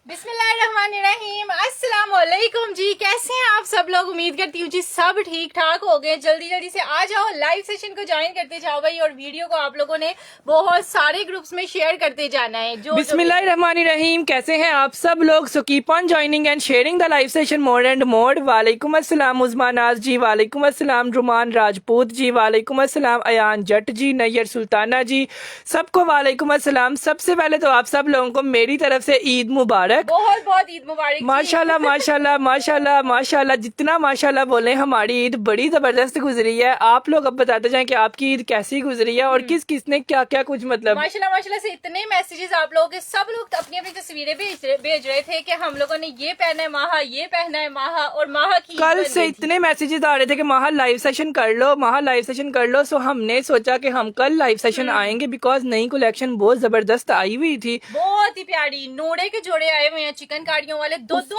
बिस्मिल्लाहिर्रहमानिर्रहीम, अस्सलाम वालेकुम जी। कैसे हैं आप सब लोग? उम्मीद करती हूँ जी सब ठीक ठाक हो गए। जल्दी जल्दी से आ जाओ, लाइव सेशन को ज्वाइन करते जाओ भाई, और वीडियो को आप लोगों ने बहुत सारे ग्रुप्स में शेयर करते जाना है। जो बिस्मिल्लाहिर्रहमानिर्रहीम, कैसे हैं आप सब लोग? So keep on joining and sharing the live session more and more. वालेकुम अस्सलाम उस्मा नाज जी, वालेकुम अस्सलाम रुमान राजपूत जी, वालेकुम अस्सलाम अयान जट जी, नैयर सुल्ताना जी, सबको वालेकुम अस्सलाम। सबसे पहले तो आप सब लोगों को मेरी तरफ से ईद मुबारक। बहुत बहुत ईद मुबारक। माशाल्लाह माशाल्लाह माशाल्लाह माशाल्लाह, जितना माशाल्लाह बोले हमारी ईद बड़ी जबरदस्त गुजरी है। आप लोग अब बताते जाएं कि आपकी ईद कैसी गुजरी है और किस किसने क्या क्या कुछ मतलब। माशाल्लाह माशाल्लाह से इतने मैसेजेस आप लोगों के, सब लोग अपनी अपनी तस्वीरें भेज रहे थे कि हम लोगों ने ये पहना है माहा, ये पहना है माहा, और माहा की कल से इतने मैसेजेस आ रहे थे कि माहा लाइव सेशन कर लो, माहा लाइव सेशन कर लो। सो हमने सोचा कि हम कल लाइव सेशन आएंगे बिकॉज नई कलेक्शन बहुत जबरदस्त आई हुई थी, बहुत ही प्यारी। नूड़े के जोड़े आए हुए हैं चिकन कारियों वाले, 2-2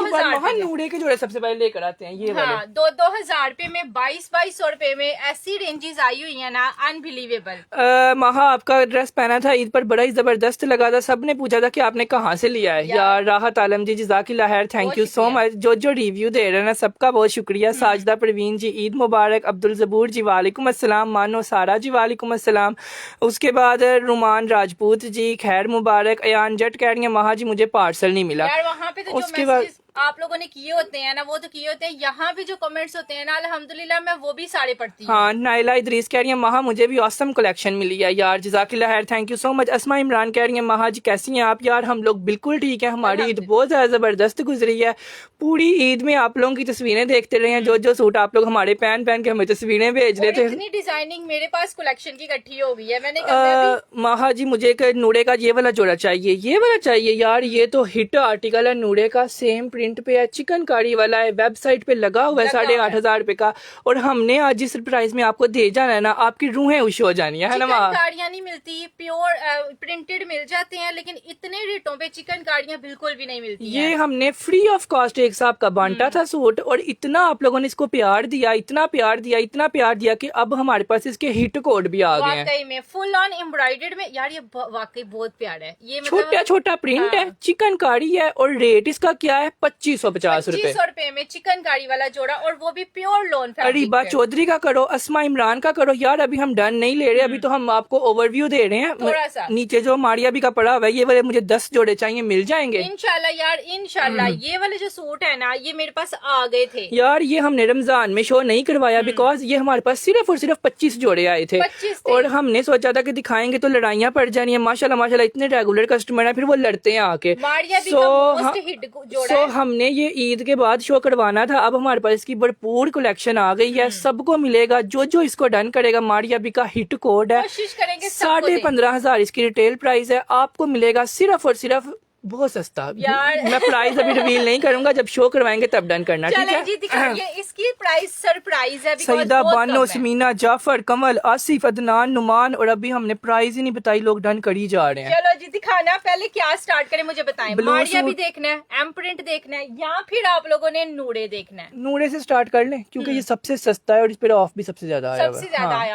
नूड़े के जोड़े सबसे पहले लेकर आते हैं ये वाले। 2-2 हजार रुपए में, 2200 रुपए में ऐसी रेंजेस आई हुई है ना, अनबिलीवेबल। माहा आपका ड्रेस पहना था ईद पर, बड़ा ही जबरदस्त लगा था। सबने पूछा था कि आपने कहाँ से लिया है यार। राहत आलम जी, जज़ाकिल्लाह खैर, थैंक यू सो मच। जो रिव्यू दे रहे हैं ना, सबका बहुत शुक्रिया। साजदा परवीन जी, ईद मुबारक। अब्दुल जबूर जी, वालेकुम अस्सलाम। मानो सारा जी, वालेकुम अस्सलाम। उसके बाद रुमान राजपूत जी, खैर मुबारक। अयान जट कह रही है माहा जी मुझे पार्सल नहीं मिला। यार वहाँ पे तो उसके बाद आप लोगों ने किए होते हैं ना, वो तो किए होते हैं। यहाँ भी जो कमेंट्स होते हैं ना, अल्हम्दुलिल्लाह मैं वो भी सारे पढ़ती हूँ। हाँ, नाइला इदरीस कह रही है माहा मुझे भी ऑसम कलेक्शन मिली है यार, जज़ाकिल्लाह खैर, थैंक यू सो मच। अस्मा इमरान कह रही है माहा जी कैसी हैं आप? यार हम लोग बिल्कुल ठीक है, हमारी ईद बहुत ज्यादा जबरदस्त गुजरी है। पूरी ईद में आप लोगों की तस्वीरें देखते रहे हैं, जो सूट आप लोग हमारे पहन पहन के हमें तस्वीरें भेज रहे थे। इतनी डिजाइनिंग मेरे पास कलेक्शन की इकट्ठी हो गई है। मैंने माहा जी मुझे एक नूड़े का ये वाला जोड़ा चाहिए, ये वाला चाहिए यार। ये तो हिट आर्टिकल है नूड़े का, सेम प्रिंट पे है, चिकनकारी वाला है, वेबसाइट पे लगा हुआ है 8,500 रुपए का। और हमने आज जिस प्राइस में आपको दे जाना है ना, आपकी रूहें खुश हो जानी है ना। चिकनकारियां नहीं मिलती, प्योर प्रिंटेड मिल जाते हैं, लेकिन इतने रेटों पे चिकनकारियां बिल्कुल भी नहीं मिलती ये हमने फ्री ऑफ कॉस्ट एक साहब का बांटा था सूट, और इतना आप लोगों ने इसको प्यार दिया, इतना प्यार दिया, इतना प्यार दिया कि अब हमारे पास इसके हिट कोड भी आ गए हैं। वाकई में फुल ऑन एम्ब्रॉयडर्ड में यार, ये वाकई बहुत प्यारा है। ये छोटा छोटा प्रिंट है, चिकनकारी है, और रेट इसका क्या है? 2550 रुपए में चिकनकारी वाला जोड़ा, और वो भी प्योर लोन। अरीबा चौधरी का करो, अस्मा इमरान का करो। यार अभी हम डन नहीं ले रहे, अभी तो हम आपको ओवरव्यू दे रहे हैं थोड़ा सा। नीचे जो मारिया भी का पड़ा हुआ है, ये वाले मुझे 10 जोड़े चाहिए, मिल जाएंगे इंशाल्लाह यार, इंशाल्लाह। ये वाले जो सूट है ना, ये मेरे पास आ गए थे यार। ये हमने रमजान में शो नहीं करवाया बिकॉज ये हमारे पास सिर्फ और सिर्फ 25 जोड़े आए थे, 25 और हमने सोचा था कि दिखाएंगे तो लड़ाइयाँ पड़ जानी है। माशाल्लाह माशाल्लाह इतने रेगुलर कस्टमर है, फिर वो लड़ते हैं आके। सो हमने ये ईद के बाद शो करवाना था। अब हमारे पास इसकी भरपूर कलेक्शन आ गई है, सबको मिलेगा। जो इसको डन करेगा, मारिया बी का हिट कोड है, 15,500 इसकी रिटेल प्राइस है। आपको मिलेगा सिर्फ और सिर्फ बहुत सस्ता यार। मैं प्राइस अभी रिवील नहीं करूंगा, जब शो करवाएंगे तब डन करना, ठीक है जी? दिखाइए, इसकी प्राइस सरप्राइज है। सईदा बानो, समीना, जाफर, कमल, आसिफ, अदनान, नुमान, और अभी हमने प्राइस ही नहीं बताई, लोग डन कर ही जा रहे हैं। चलो जी, दिखाना पहले क्या स्टार्ट करें मुझे बताएं। मारिया भी देखना है, एम प्रिंट देखना है, या फिर आप लोगों ने नूड़े देखना है? नूड़े से स्टार्ट कर लें क्योंकि ये सबसे सस्ता है और इस पर ऑफ भी सबसे ज्यादा आया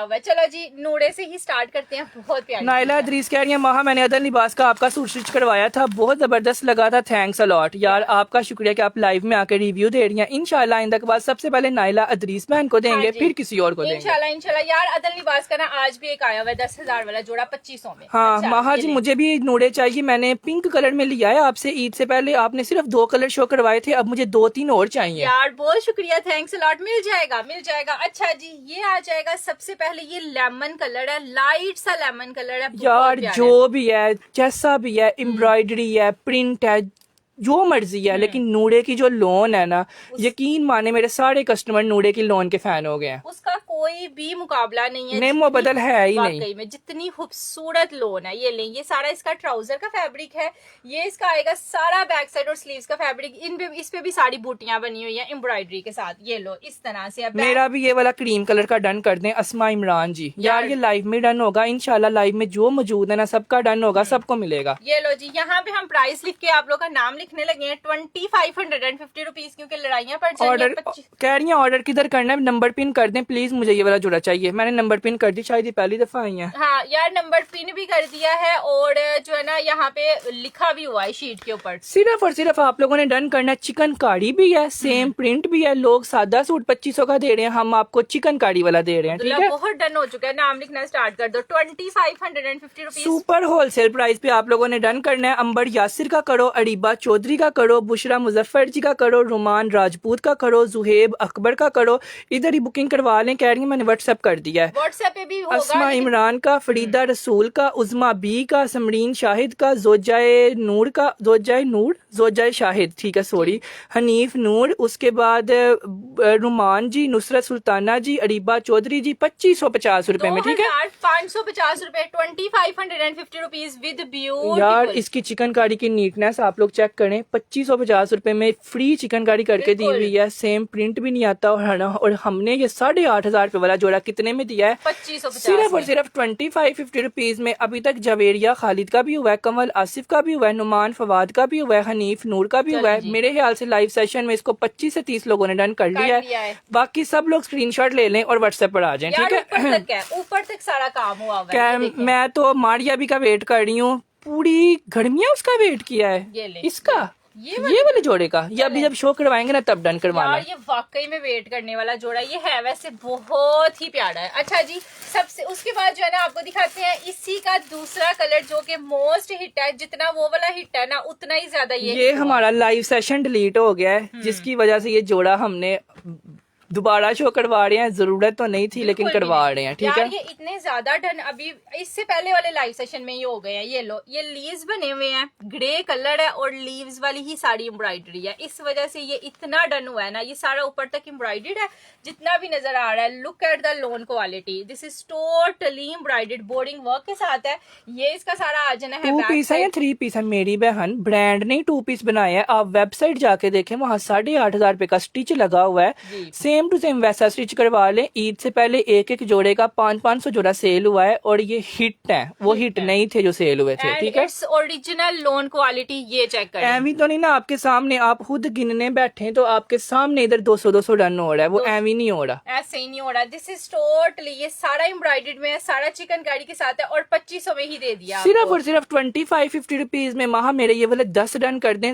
हुआ है। चलो जी, नूड़े से ही स्टार्ट करते हैं। बहुत प्यारी। नाइला इदरीस कह रही है माहा मैंने अदल लिबास का आपका सूट स्टिच करवाया था, बहुत जबरदस्त लगा था, थैंक्स अलॉट यार। आपका शुक्रिया कि आप लाइव में आकर रिव्यू दे रही हैं। इंशाल्लाह आइंदा के बाद सबसे पहले नाइला इदरीस बहन को देंगे, फिर किसी और को देंगे इंशाल्लाह यार। अदल लिबास का ना आज भी एक आया हुआ है 10,000 वाला जोड़ा, 2500 में। हाँ माहा जी मुझे भी नूड़े चाहिए, मैंने पिंक कलर में लिया है आपसे ईद से पहले, आपने सिर्फ 2 कलर शो करवाए थे, अब मुझे 2-3 और चाहिए यार। बहुत शुक्रिया, थैंक्स अलॉट। मिल जाएगा मिल जाएगा। अच्छा जी, ये आ जाएगा सबसे पहले। ये लेमन कलर है, लाइट सा लेमन कलर है यार। जो भी है, जैसा भी है, एम्ब्रॉयडरी है, प्रिंट है, जो मर्जी है, लेकिन नूड़े की जो लोन है ना, यकीन माने मेरे सारे कस्टमर नूड़े की लोन के फैन हो गए हैं। उसका कोई भी मुकाबला नहीं है, नेमो बदल है ही नहीं में। जितनी खूबसूरत लोन है, ये लें। ये सारा इसका ट्राउजर का फैब्रिक है, ये इसका आएगा सारा बैक साइड और स्लीव्स का फैब्रिक। इस पे भी सारी बूटियां बनी हुई है एम्ब्रॉयडरी के साथ। ये लो इस तरह से। मेरा भी ये वाला क्रीम कलर का डन कर दें अस्मा इमरान जी। यार ये लाइव में डन होगा इंशाल्लाह, लाइव में जो मौजूद है ना सबका डन होगा, सबको मिलेगा। ये लो जी, यहाँ पे हम प्राइस लिख के आप लोग का नाम लिखने लगे हैं, 2550 रुपीज, क्योंकि लड़ाइयाँ पड़ जाएंगी। ऑर्डर कह रही है ऑर्डर किधर करना है, नंबर पिन कर दें प्लीज, मुझे ये वाला जोड़ा चाहिए। मैंने नंबर पिन कर दी, शायद ये पहली दफा आई है। हाँ यार, नंबर पिन भी कर दिया है और जो है ना यहाँ पे लिखा भी हुआ है शीट के ऊपर। सिर्फ और सिर्फ आप लोगों ने डन करना, चिकन कारी भी है, सेम प्रिंट भी है। लोग सादा सूट 2500 का दे रहे हैं, हम आपको चिकन कारी वाला दे रहे हैं, ठीक है। बहुत डन हो चुका है, नाम लिखना स्टार्ट कर दो। 2550 रुपीज सुपर होलसेल प्राइस पे आप लोगों ने डन करना है। अंबर यासिर का करो, अरीबा चौधरी का करो, बुशरा मुजफ्फर जी का करो, रुमान राजपूत का करो, जुहेब अकबर का करो। इधर ही बुकिंग करवा लें, कह रही है मैंने व्हाट्सएप कर दिया है। व्हाट्सएप पे भी होगा। अस्मा इमरान का, फरीदा रसूल का, उज़मा बी का, समरीन शाहिद का, जोजाए नूर का, जोजाए शाहिद, ठीक है सॉरी, हनीफ नूर, उसके बाद रुमान जी, नुसरत सुल्ताना जी, अरीबा चौधरी जी, 2550 रुपए में, ठीक है। 550 रुपए, 2550 रुपीज विद ब्यूटीफुल। यार इसकी चिकनकारी की नीटनेस आप लोग चेक करें, 2550 रुपए में फ्री चिकनकारी करके दी हुई है। सेम प्रिंट भी नहीं आता और हमने ये 8500 रुपए वाला जोड़ा कितने में दिया है? 2550 सिर्फ और सिर्फ 2550 रुपीज में। अभी तक जवेरिया खालिद का भी हुआ है, कमल आसिफ का भी हुआ है, नुमान फवाद का भी हुआ है, हनीफ नूर का भी हुआ है। मेरे ख्याल से लाइव सेशन में इसको 25 से 30 लोगों ने डन कर लिया है। बाकी सब लोग स्क्रीनशॉट ले लें और व्हाट्सएप पर आ जाएं, ठीक है। ऊपर तक सारा काम हुआ हुआ है। मैं तो मारिया भी का वेट कर रही हूँ, पूरी गर्मियां उसका वेट किया है, इसका ये वाले जोड़े का। ये अभी जब शो करवाएंगे ना तब डन करवाना। ये वाकई में वेट करने वाला जोड़ा ये है, वैसे बहुत ही प्यारा है। अच्छा जी, सबसे उसके बाद जो है ना आपको दिखाते हैं इसी का दूसरा कलर जो कि मोस्ट हिट है। जितना वो वाला हिट है ना उतना ही ज्यादा ये हमारा लाइव सेशन डिलीट हो गया है, जिसकी वजह से ये जोड़ा हमने दोबारा शो करवा रहे हैं। जरूरत तो नहीं थी लेकिन करवा रहे हैं, ठीक है। ये इतने ज्यादा डन अभी इससे पहले वाले लाइव सेशन में ही हो गए हैं। ये लो, ये लीव्स बने हुए हैं, ग्रे कलर है और लीव्स वाली ही सारी एम्ब्रॉयडरी है। इस वजह से ये इतना डन हुआ है ना, ये सारा ऊपर तक एम्ब्रॉयडर्ड है जितना भी नजर आ रहा है। Look at the loan quality, this is totally embroidered boarding work के साथ है। ये इसका सारा आ जाना है। 2 पीस है या 3 पीस है? मेरी बहन ब्रांड ने 2 पीस बनाया है। आप वेबसाइट जाके देखें, वहाँ 8500 रुपए का स्टिच लगा हुआ है। सेम टू सेम वैसा स्टिच करवा लें। ईद से पहले एक एक जोड़े का 500 जोड़ा सेल हुआ है और ये हिट है, वो हिट नहीं थे जो सेल हुए थे, ठीक है। ओरिजिनल लोन क्वालिटी, ये चेक करें। एवी तो नहीं ना आपके सामने, आप खुद गिनने बैठे तो आपके सामने इधर 200 डन हो रहा है, वो एवी नहीं हो रहा, ऐसे ही नहीं हो रहा। दिस इज टोटली, ये सारा एम्ब्रॉयडर्ड में है, सारा चिकनकारी के साथ है और 2500 में ही दे दिया। सिर्फ और सिर्फ 2550 रुपीज में। महा मेरे ये वाले 10 डन कर दें,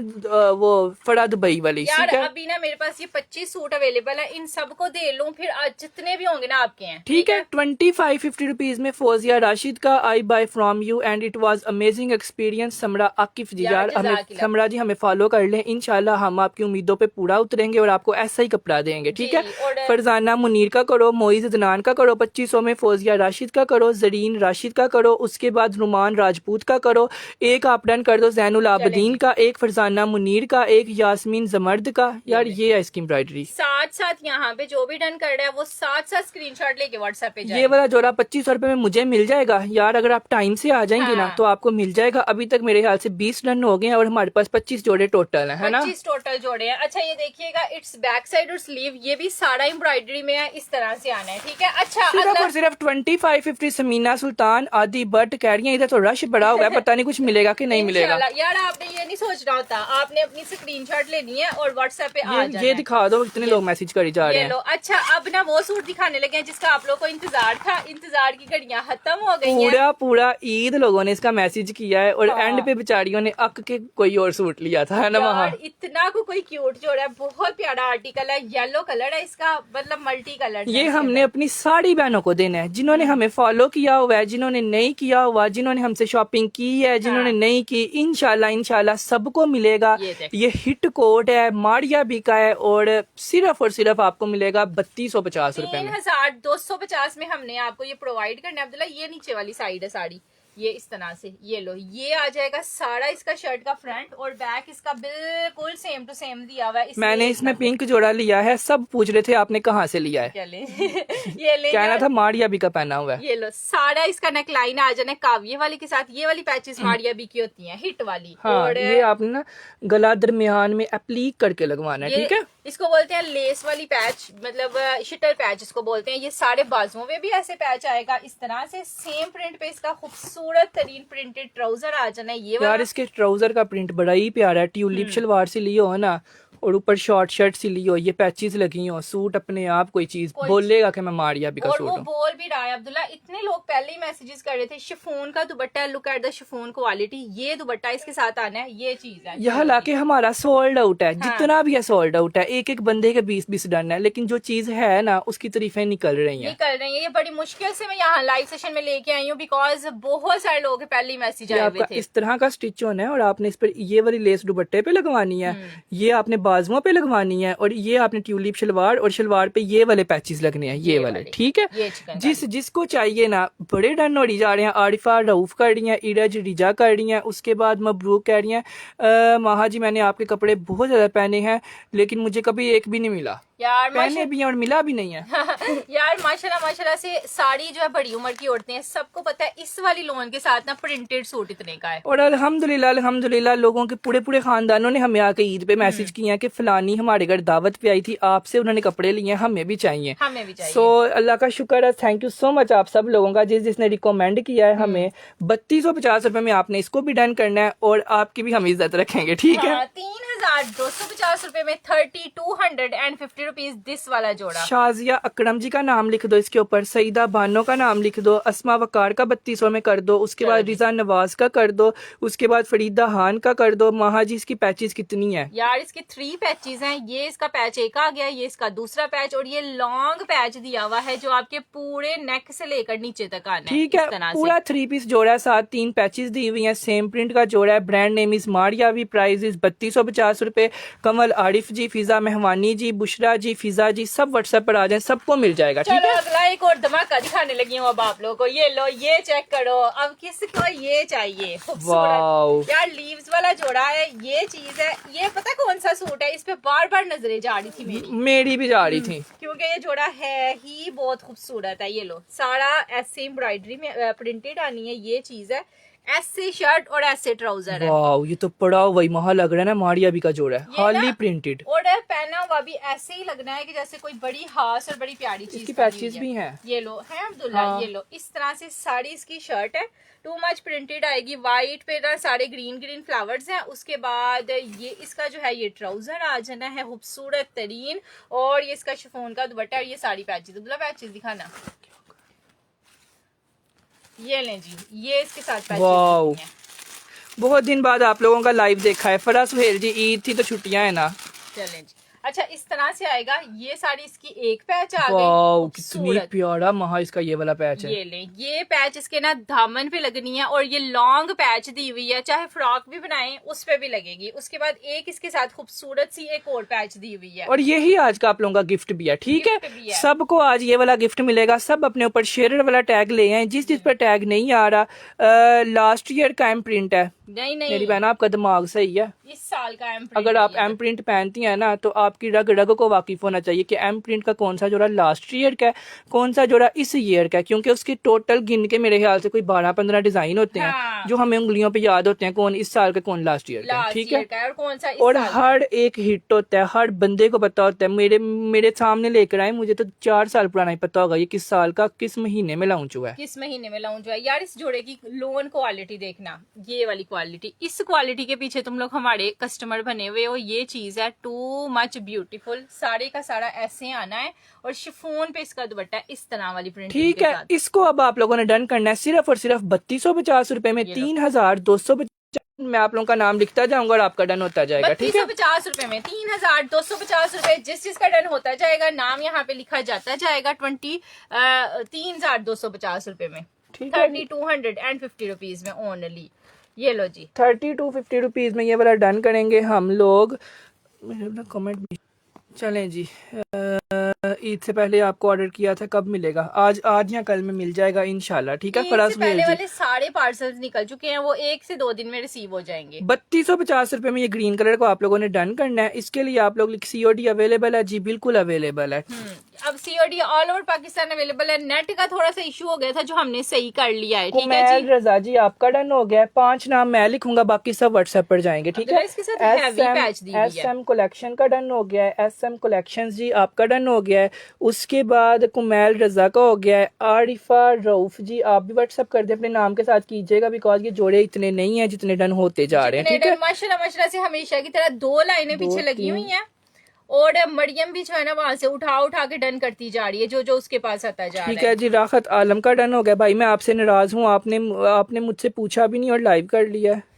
वो फड़ा दुबई वाली। यार अभी ना मेरे पास ये 25 सूट अवेलेबल है, इन सबको दे लूं फिर आज जितने भी होंगे ना आपके हैं, ठीक है। 2550 रुपीज में फौजिया राशिद का I buy from you and it was amazing experience. Samra Akif ji, यार हमें समरा जी हमें फॉलो कर लें, इंशाल्लाह हम आपकी उम्मीदों पे पूरा उतरेंगे और आपको ऐसा ही कपड़ा देंगे, ठीक है। फरजाना मुनीर का करो, मोइज अदनान का करो 2500 में, फौजिया राशिद का करो, जरीन राशिद का करो, उसके बाद रुमान राजपूत का करो, एक आप डन कर दो जैनुल आबदीन का, एक फरजाना मुनीर का, एक यास्मीन जमर्द का। यार ये है इसकी एम्ब्रॉयडरी। साथ साथ यहाँ पे जो भी डन कर रहा है वो साथ साथ स्क्रीनशॉट लेके व्हाट्सएप पे जाए। ये वाला जोड़ा 2500 रुपए में मुझे मिल जाएगा। यार अगर आप टाइम से आ जाएंगे ना तो आपको मिल जाएगा। अभी तक मेरे ख्याल से 20 डन हो गए हैं और हमारे पास 25 जोड़े टोटल है ना, 25 टोटल जोड़े हैं। अच्छा ये देखिएगा, इट्स बैक साइड और स्लीव, ये भी सारा एम्ब्रॉयडरी में है, इस तरह से आना है, ठीक है। अच्छा सिर्फ और सिर्फ 2550। समीना सुल्तान आदि बट कह रही है इधर तो रश बड़ा हुआ है, पता नहीं कुछ मिलेगा कि नहीं मिलेगा। यार आपने ये नहीं सोचना होता, आपने अपनी स्क्रीनशॉट लेनी है और व्हाट्सएप पे आ जाना है। ये दिखा दो, कितने लोग मैसेज करी जा रहे हैं। अच्छा अब ना वो सूट दिखाने लगे हैं जिसका आप लोग को इंतजार था। इंतजार की घड़ियां खत्म हो गई हैं। पूरा ईद लोगों ने इसका मैसेज किया है और एंड पे बेचारियों ने अक के कोई और सूट लिया था, है ना। वहाँ इतना को कोई क्यूट जोड़ा है, बहुत प्यारा आर्टिकल है, येलो कलर है इसका, मतलब मल्टी कलर। ये हमने अपनी सारी बहनों को देना है, जिन्होंने हमें फॉलो किया हुआ है, जिन्होंने नहीं किया हुआ, जिन्होंने हमसे शॉपिंग की है, जिन्होंने नहीं की, इंशाल्लाह सबको मिलेगा। ये हिट कोट है, मारिया भी का है और सिर्फ आपको मिलेगा 3250 रुपए में। 3250 में हमने आपको ये प्रोवाइड करना है। अब्दुल्ला ये नीचे वाली साइड है साड़ी, ये इस तरह से, ये लो, ये आ जाएगा सारा इसका शर्ट का फ्रंट और बैक इसका बिल्कुल सेम टू सेम दिया हुआ है। मैंने इसमें पिंक जोड़ा लिया है, सब पूछ रहे थे आपने कहाँ से लिया है। ये ले कहना था मारिया भी का पहना हुआ है। ये लो, सारा इसका नेकलाइन आ जाना है काविये वाली के साथ। ये वाली पैचेस मारिया भी की होती हैं, हिट वाली। हाँ, और ये आपने ना गला दरमियान में एप्लीक करके लगवाना है, ठीक है। इसको बोलते हैं लेस वाली पैच, मतलब शिटर पैच इसको बोलते हैं। ये सारे बाजुओं में भी ऐसे पैच आएगा इस तरह से, सेम प्रिंट पे इसका खूबसूरत तरीन प्रिंटेड ट्राउजर आ जाना है। ये यार इसके ट्राउजर का प्रिंट बड़ा ही प्यारा है, ट्यूलिप शलवार से लिए हो ना, और ऊपर शॉर्ट शर्ट सिली हो, ये पैचेस लगी हो, सूट अपने आप कोई चीज बोलेगा कि मैं मारिया भी का और सूट वो हूँ। बोल भी रहा है अब्दुल्ला, इतने लोग पहले ही मैसेजेस कर रहे थे शिफॉन का दुपट्टा, look at the chiffon quality, ये दुपट्टा इसके साथ आना है, ये चीज है। यह हालांकि हमारा सोल्ड आउट है, हाँ। जितना भी है सोल्ड आउट है, एक एक बंदे के 20-20 डन है, लेकिन जो चीज है ना उसकी तारीफें निकल रही हैं। निकल रही है, ये बड़ी मुश्किल से मैं यहाँ लाइव सेशन में लेके आई हूँ, बिकॉज बहुत सारे लोगों के पहले ही मैसेज ये आए आपका हुए थे। इस तरह का स्टिच होना है और आपने इस पर ये वाली लेस दुपट्टे पे लगवानी है, ये आपने बाजुओं पे लगवानी है, और ये आपने ट्यूलिप शलवार और शलवार पे ये वाले पैचेस लगने हैं, ये वाले, ठीक है। ये चिकन जिसको चाहिए ना, बड़े डन हो जा रहे हैं। आरिफा रऊफ कर रही हैं, इरज रिजा कर रही हैं, उसके बाद मबरूक कह रही हैं माहा जी मैंने आपके कपड़े बहुत ज्यादा पहने हैं लेकिन मुझे कभी एक भी नहीं मिला। यार पहने भी हैं और मिला भी नहीं है। यार माशाल्लाह माशाल्लाह से साड़ी जो है बड़ी उम्र की औरतें हैं, सबको पता है इस वाली लोन के साथ ना प्रिंटेड सूट इतने का है। और अल्हम्दुलिल्लाह लोगों के पूरे खानदानों ने हमें आके ईद पे मैसेज किए हैं कि फलानी हमारे घर दावत पे आई थी, आपसे उन्होंने कपड़े लिए हैं, हमें भी चाहिए। हमें भी चाहिए। सो अल्लाह का शुक्र है, थैंक यू सो मच आप सब लोगों का जिसने रिकमेंड किया है हमें। 3250 रुपए में आपने इसको भी डन करना है और आपकी भी हम इज्जत रखेंगे, ठीक है। 3250 रुपए में 3250 रुपीज दिस वाला जोड़ा। शाजिया अकरम जी का नाम लिख दो इसके ऊपर, सईदा बानो का नाम लिख दो, अस्मा वकार का 3200 में कर दो, उसके बाद रिजा नवाज का कर दो, उसके बाद फरीदा हान का कर दो। माहा जी इसकी पैचेस कितनी है? यार इसके 3 पैचेस हैं, ये इसका पैच एक आ गया, ये इसका दूसरा पैच, और ये लॉन्ग पैच दिया हुआ है जो आपके पूरे नेक से लेकर नीचे तक आना है। ठीक है, पूरा 3 पीस जोड़ा है, साथ 3 पैचेस दी हुई हैं, सेम प्रिंट का जोड़ा है, ब्रांड नेम इज मारिया भी, प्राइस इज 3250 रुपए। कमल आरिफ जी, फिजा मेहवानी जी, बुशरा जी, फिजा जी, सब व्हाट्सएप पर आ जाए, सबको मिल जाएगा, ठीक चलो है। अगला एक और धमाका दिखाने लगी हूँ अब आप लोगों को, ये लो, ये चेक करो, अब किसको ये चाहिए वाओ। खूबसूरत यार लीव्स वाला जोड़ा है, ये चीज है, ये पता कौन सा सूट है, इस पे बार बार नजरें जा रही थी मेरी भी जा रही थी, क्योंकि ये जोड़ा है ही बहुत खूबसूरत है। ये लो, सारा ऐसे एम्ब्रॉयडरी में प्रिंटेड आनी है, ये चीज है, ऐसे शर्ट और ऐसे ट्राउजर है। वाओ, ये तो पड़ा वही महा लग रहा है ना, मारिया भी का जोड़ा है, हाली प्रिंटेड, और पहना हुआ भी ऐसे ही लगना है कि जैसे कोई बड़ी खास और बड़ी प्यारी चीज। इसकी पैचेस भी हैं, ये लो है अब्दुल्ला, हाँ। ये लो, इस तरह से साड़ी इसकी शर्ट है, टू मच प्रिंटेड आएगी, व्हाइट पे ना सारे ग्रीन ग्रीन फ्लावर्स हैं। उसके बाद ये इसका जो है ये ट्राउजर आ जाना है खूबसूरत तरीन, और ये इसका शिफॉन का दुपट्टा, और ये साड़ी पैचेस। अब्दुल्ला पैचेस दिखाना, ये लें जी, ये इसके साथ वाओ, पैचेस हैं। बहुत दिन बाद आप लोगों का लाइव देखा है। फरा सुहेल जी, ईद थी तो छुट्टियां है ना। चलें जी, अच्छा इस तरह से आएगा, ये साड़ी इसकी एक पैच आ वाओ, गई, कितनी प्यारा महा इसका ये वाला पैच है। ये ले, ये पैच इसके ना दामन पे लगनी है, और ये लॉन्ग पैच दी हुई है, चाहे फ्रॉक भी बनाए उस पे भी लगेगी। उसके बाद एक इसके साथ खूबसूरत सी एक और पैच दी हुई है, और यही आज का आप लोगों का गिफ्ट भी है, ठीक है। सबको आज ये वाला गिफ्ट मिलेगा, सब अपने ऊपर शेयर वाला टैग ले आए, जिस पर टैग नहीं आ रहा लास्ट ईयर का एम प्रिंट है। नहीं मेरी बहन आपका दिमाग सही है, इस साल का एम अगर आप एम प्रिंट पहनती हैं ना तो आपकी रग रग को वाकिफ होना चाहिए कि एम प्रिंट का कौन सा जोड़ा लास्ट ईयर का है, कौन सा जोड़ा इस ईयर का है, क्योंकि उसके टोटल गिन के मेरे ख्याल से कोई 12-15 डिजाइन होते हैं, हाँ। जो हमें उंगलियों पे याद होते हैं कौन इस साल का कौन लास्ट ईयर का, ठीक है। और कौन सा और हर एक हिट होता है, हर बंदे को पता होता है। मेरे सामने लेकर आए, मुझे तो 4 साल पुराना ही पता होगा ये किस साल का किस महीने में लॉन्च हुआ है, किस महीने में लॉन्च हुआ है। यार इस जोड़े की लोन क्वालिटी देखना, ये वाली क्वालिटी, इस क्वालिटी के पीछे तुम लोग हमारे कस्टमर बने हुए हो। ये चीज है टू मच ब्यूटीफुल, सारे का सारा ऐसे आना है, और शिफॉन पे इसका दुपट्टा इस तरह वाली प्रिंट, ठीक है। इसको अब आप लोगों ने डन करना है सिर्फ और सिर्फ 3250 रुपए में, 3250। मैं आप लोगों का नाम लिखता जाऊंगा और आपका डन होता जाएगा, ठीक है। 3250 रुपए में 3250 रुपए, जिस जिसका डन होता जाएगा नाम यहाँ पे लिखा जाता जाएगा। 3250 रुपए में, 3250 रुपीज में ओनली। ये लो जी, 3250 रुपीज में ये वाला डन करेंगे हम लोग। कमेंट चलें जी, ईद से पहले आपको ऑर्डर किया था, कब मिलेगा? आज या कल में मिल जाएगा इंशाल्लाह, ठीक है। फराज पहले वाले सारे पार्सल्स निकल चुके हैं, वो 1 से 2 दिन में रिसीव हो जाएंगे। 3250 रुपए में ये ग्रीन कलर को आप लोगों ने डन करना है। इसके लिए आप लोग COD अवेलेबल है जी, बिल्कुल अवेलेबल है। अब COD all over Pakistan available है। नेट का थोड़ा सा इशू हो गया था जो हमने सही कर लिया है, ठीक है कुमैल रजा जी आपका डन हो गया। 5 नाम मैं लिखूंगा, बाकी सब व्हाट्सएप पर जाएंगे, ठीक है। इसके साथ हैवी पैच दी हुई है। SM कलेक्शन का डन हो गया है, SM कलेक्शन जी आपका डन हो गया है। उसके बाद कुमैल रजा का हो गया है। आरिफा रऊफ जी आप भी व्हाट्सएप कर दे, अपने नाम के साथ कीजिएगा, बिकॉज ये जोड़े इतने नहीं है जितने डन होते जा रहे हैं, ठीक है। माशाल्लाह माशाल्लाह से हमेशा की तरह 2 लाइनें पीछे लगी हुई हैं। और मरियम भी जो है ना वहां से उठा उठा के डन करती जा रही है, जो जो उसके पास आता जा ठीक रहा है जी, राहत आलम का डन हो गया। भाई मैं आपसे नाराज हूँ, आपने मुझसे पूछा भी नहीं और लाइव कर लिया है।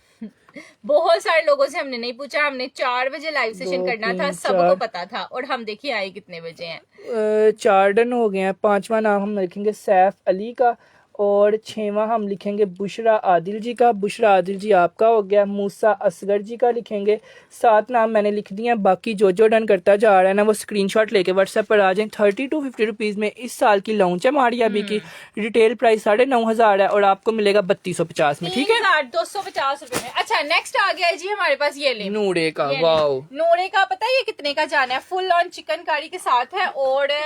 बहुत सारे लोगों से हमने नहीं पूछा, हमने 4 बजे लाइव सेशन 2 करना था, 3 सबको 4 पता था, और हम देखिए आए कितने बजे हैं। 4 डन हो गए हैं। 5वां नाम हम लिखेंगे सैफ अली का, और 6वां हम लिखेंगे बुशरा आदिल जी का। बुशरा आदिल जी आपका हो गया। मूसा असगर जी का लिखेंगे। 7 नाम मैंने लिख दिए हैं। बाकी जो जो डन करता जा रहा है ना वो स्क्रीनशॉट लेके व्हाट्सएप पर आ जाएं। 30 to 50 रुपीज़ में इस साल की लॉन्च है हमारी अभी की। रिटेल प्राइस 9,500 है और आपको मिलेगा 3250 में। ठीक है, 3,250 रुपए में। अच्छा नेक्स्ट आ गया है जी हमारे पास, ये ले नूरे का। ये ले। वाओ, नूरे का पता है ये कितने का जाना है? फुल ऑन चिकनकारी के साथ है और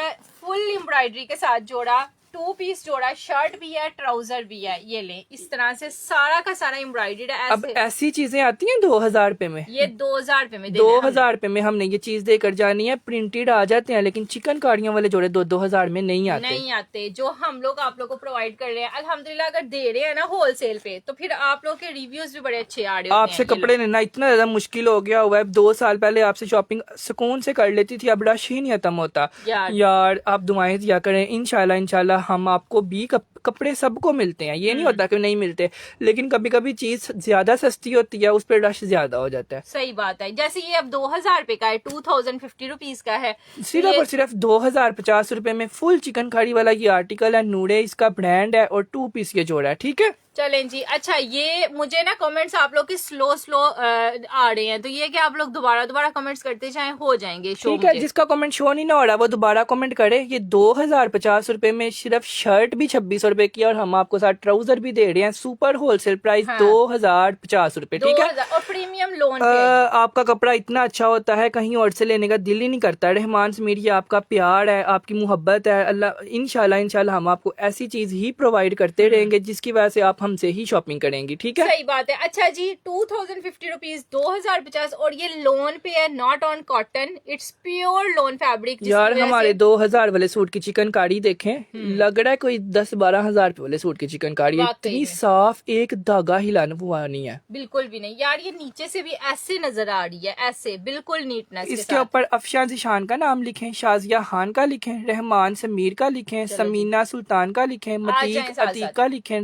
फुल एम्ब्रॉयडरी के साथ जोड़ा, 2 पीस जोड़ा, शर्ट भी है, ट्राउजर भी है। ये ले, इस तरह से सारा का सारा एम्ब्रॉयडर्ड है। अब ऐसी चीजें आती हैं 2000 रुपए में। ये 2000 रुपए में देना है 2000 रुपए में हमने ये चीज देकर जानी है। प्रिंटेड आ जाते हैं लेकिन चिकन कारियों वाले जोड़े 2-2000 में नहीं आते। नहीं आते, जो हम लोग आप लोग को प्रोवाइड कर रहे हैं अल्हम्दुलिल्लाह। अगर दे रहे हैं ना होलसेल पे तो फिर आप लोग के रिव्यूज भी बड़े अच्छे आ रहे होते आपसे हैं। कपड़े लेना इतना ज्यादा मुश्किल हो गया हुआ है। 2 साल पहले आपसे शॉपिंग सुकून से कर लेती थी, अब रश ही नहीं खत्म होता। यार आप दुआएं दिया करें, इंशाल्लाह हम आपको भी कपड़े सबको मिलते हैं, ये नहीं होता कि नहीं मिलते, लेकिन कभी कभी चीज ज्यादा सस्ती होती है, उस पर रश ज्यादा हो जाता है। सही बात है। जैसे ये अब 2000 रुपए का है, 2050 रुपीज का है, सिर्फ और सिर्फ 2050 रुपए में फुल चिकन कारी वाला ये आर्टिकल है। नूरे इसका ब्रांड है और 2 पीस ये जोड़ा है। ठीक है, चलें जी। अच्छा ये मुझे ना कमेंट्स आप लोग के स्लो आ रहे हैं, तो ये कि आप लोग दोबारा कमेंट्स करते जाएं, हो जाएंगे शो। ठीक है, जिसका कमेंट शो नहीं ना हो रहा वो दोबारा कमेंट करे। ये 2050 रुपए में सिर्फ शर्ट भी 2600 रुपए की और हम आपको साथ ट्राउजर भी दे रहे हैं। सुपर होलसेल प्राइस 2050 रुपए। ठीक है, और प्रीमियम लोन आपका कपड़ा इतना अच्छा होता है कहीं और से लेने का दिल ही नहीं करता। रहमान समीर ये आपका प्यार है, आपकी मोहब्बत है। अल्लाह इंशाल्लाह हम आपको ऐसी चीज ही प्रोवाइड करते रहेंगे जिसकी वजह से आप हमसे ही शॉपिंग करेंगी। ठीक है, सही बात है। अच्छा जी 2050 रुपीज 2050, और ये लोन पे है, not on cotton, it's pure loan fabric. यार हमारे 2000 वाले सूट की चिकनकारी देखें, लग रहा है कोई 10-12 हजार वाले सूट की चिकनकारी। इतनी साफ, एक धागा हिलाने हुआ नहीं है, बिल्कुल भी नहीं यार। ये नीचे से भी ऐसे नजर आ रही है, ऐसे बिल्कुल नीटनेस। इसके ऊपर अफशान जिशान का नाम लिखें, शाजिया खान का लिखें, रहमान समीर का लिखें, समीना सुल्तान का लिखें, मतीक अतीक का लिखें,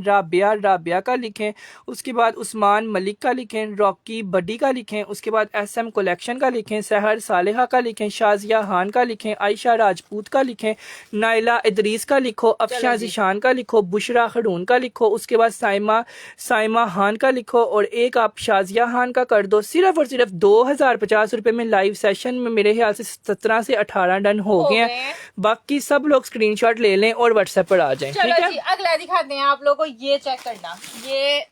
राबिया का लिखें, उसके बाद उस्मान मलिक का लिखें, रॉकी बडी का लिखें, उसके बाद SM कलेक्शन का लिखें, सहर सालेहा का लिखें, शाजिया खान का लिखें, आयशा राजपूत का लिखें, नाइला इदरीस का लिखो, अफशान जिशान का लिखो, बुशरा खडून का लिखो, उसके बाद साइमा खान का लिखो, और एक आप शाजिया खान का कर दो। सिर्फ और सिर्फ 2050 रुपए में लाइव सेशन में मेरे ख्याल से 17 से 18 डन हो गए हैं। बाकी सब लोग स्क्रीनशॉट ले लें और व्हाट्सएप पर आ जाएं। ठीक है, अगला दिखाते हैं आप लोगों को। ये चेक करना, ये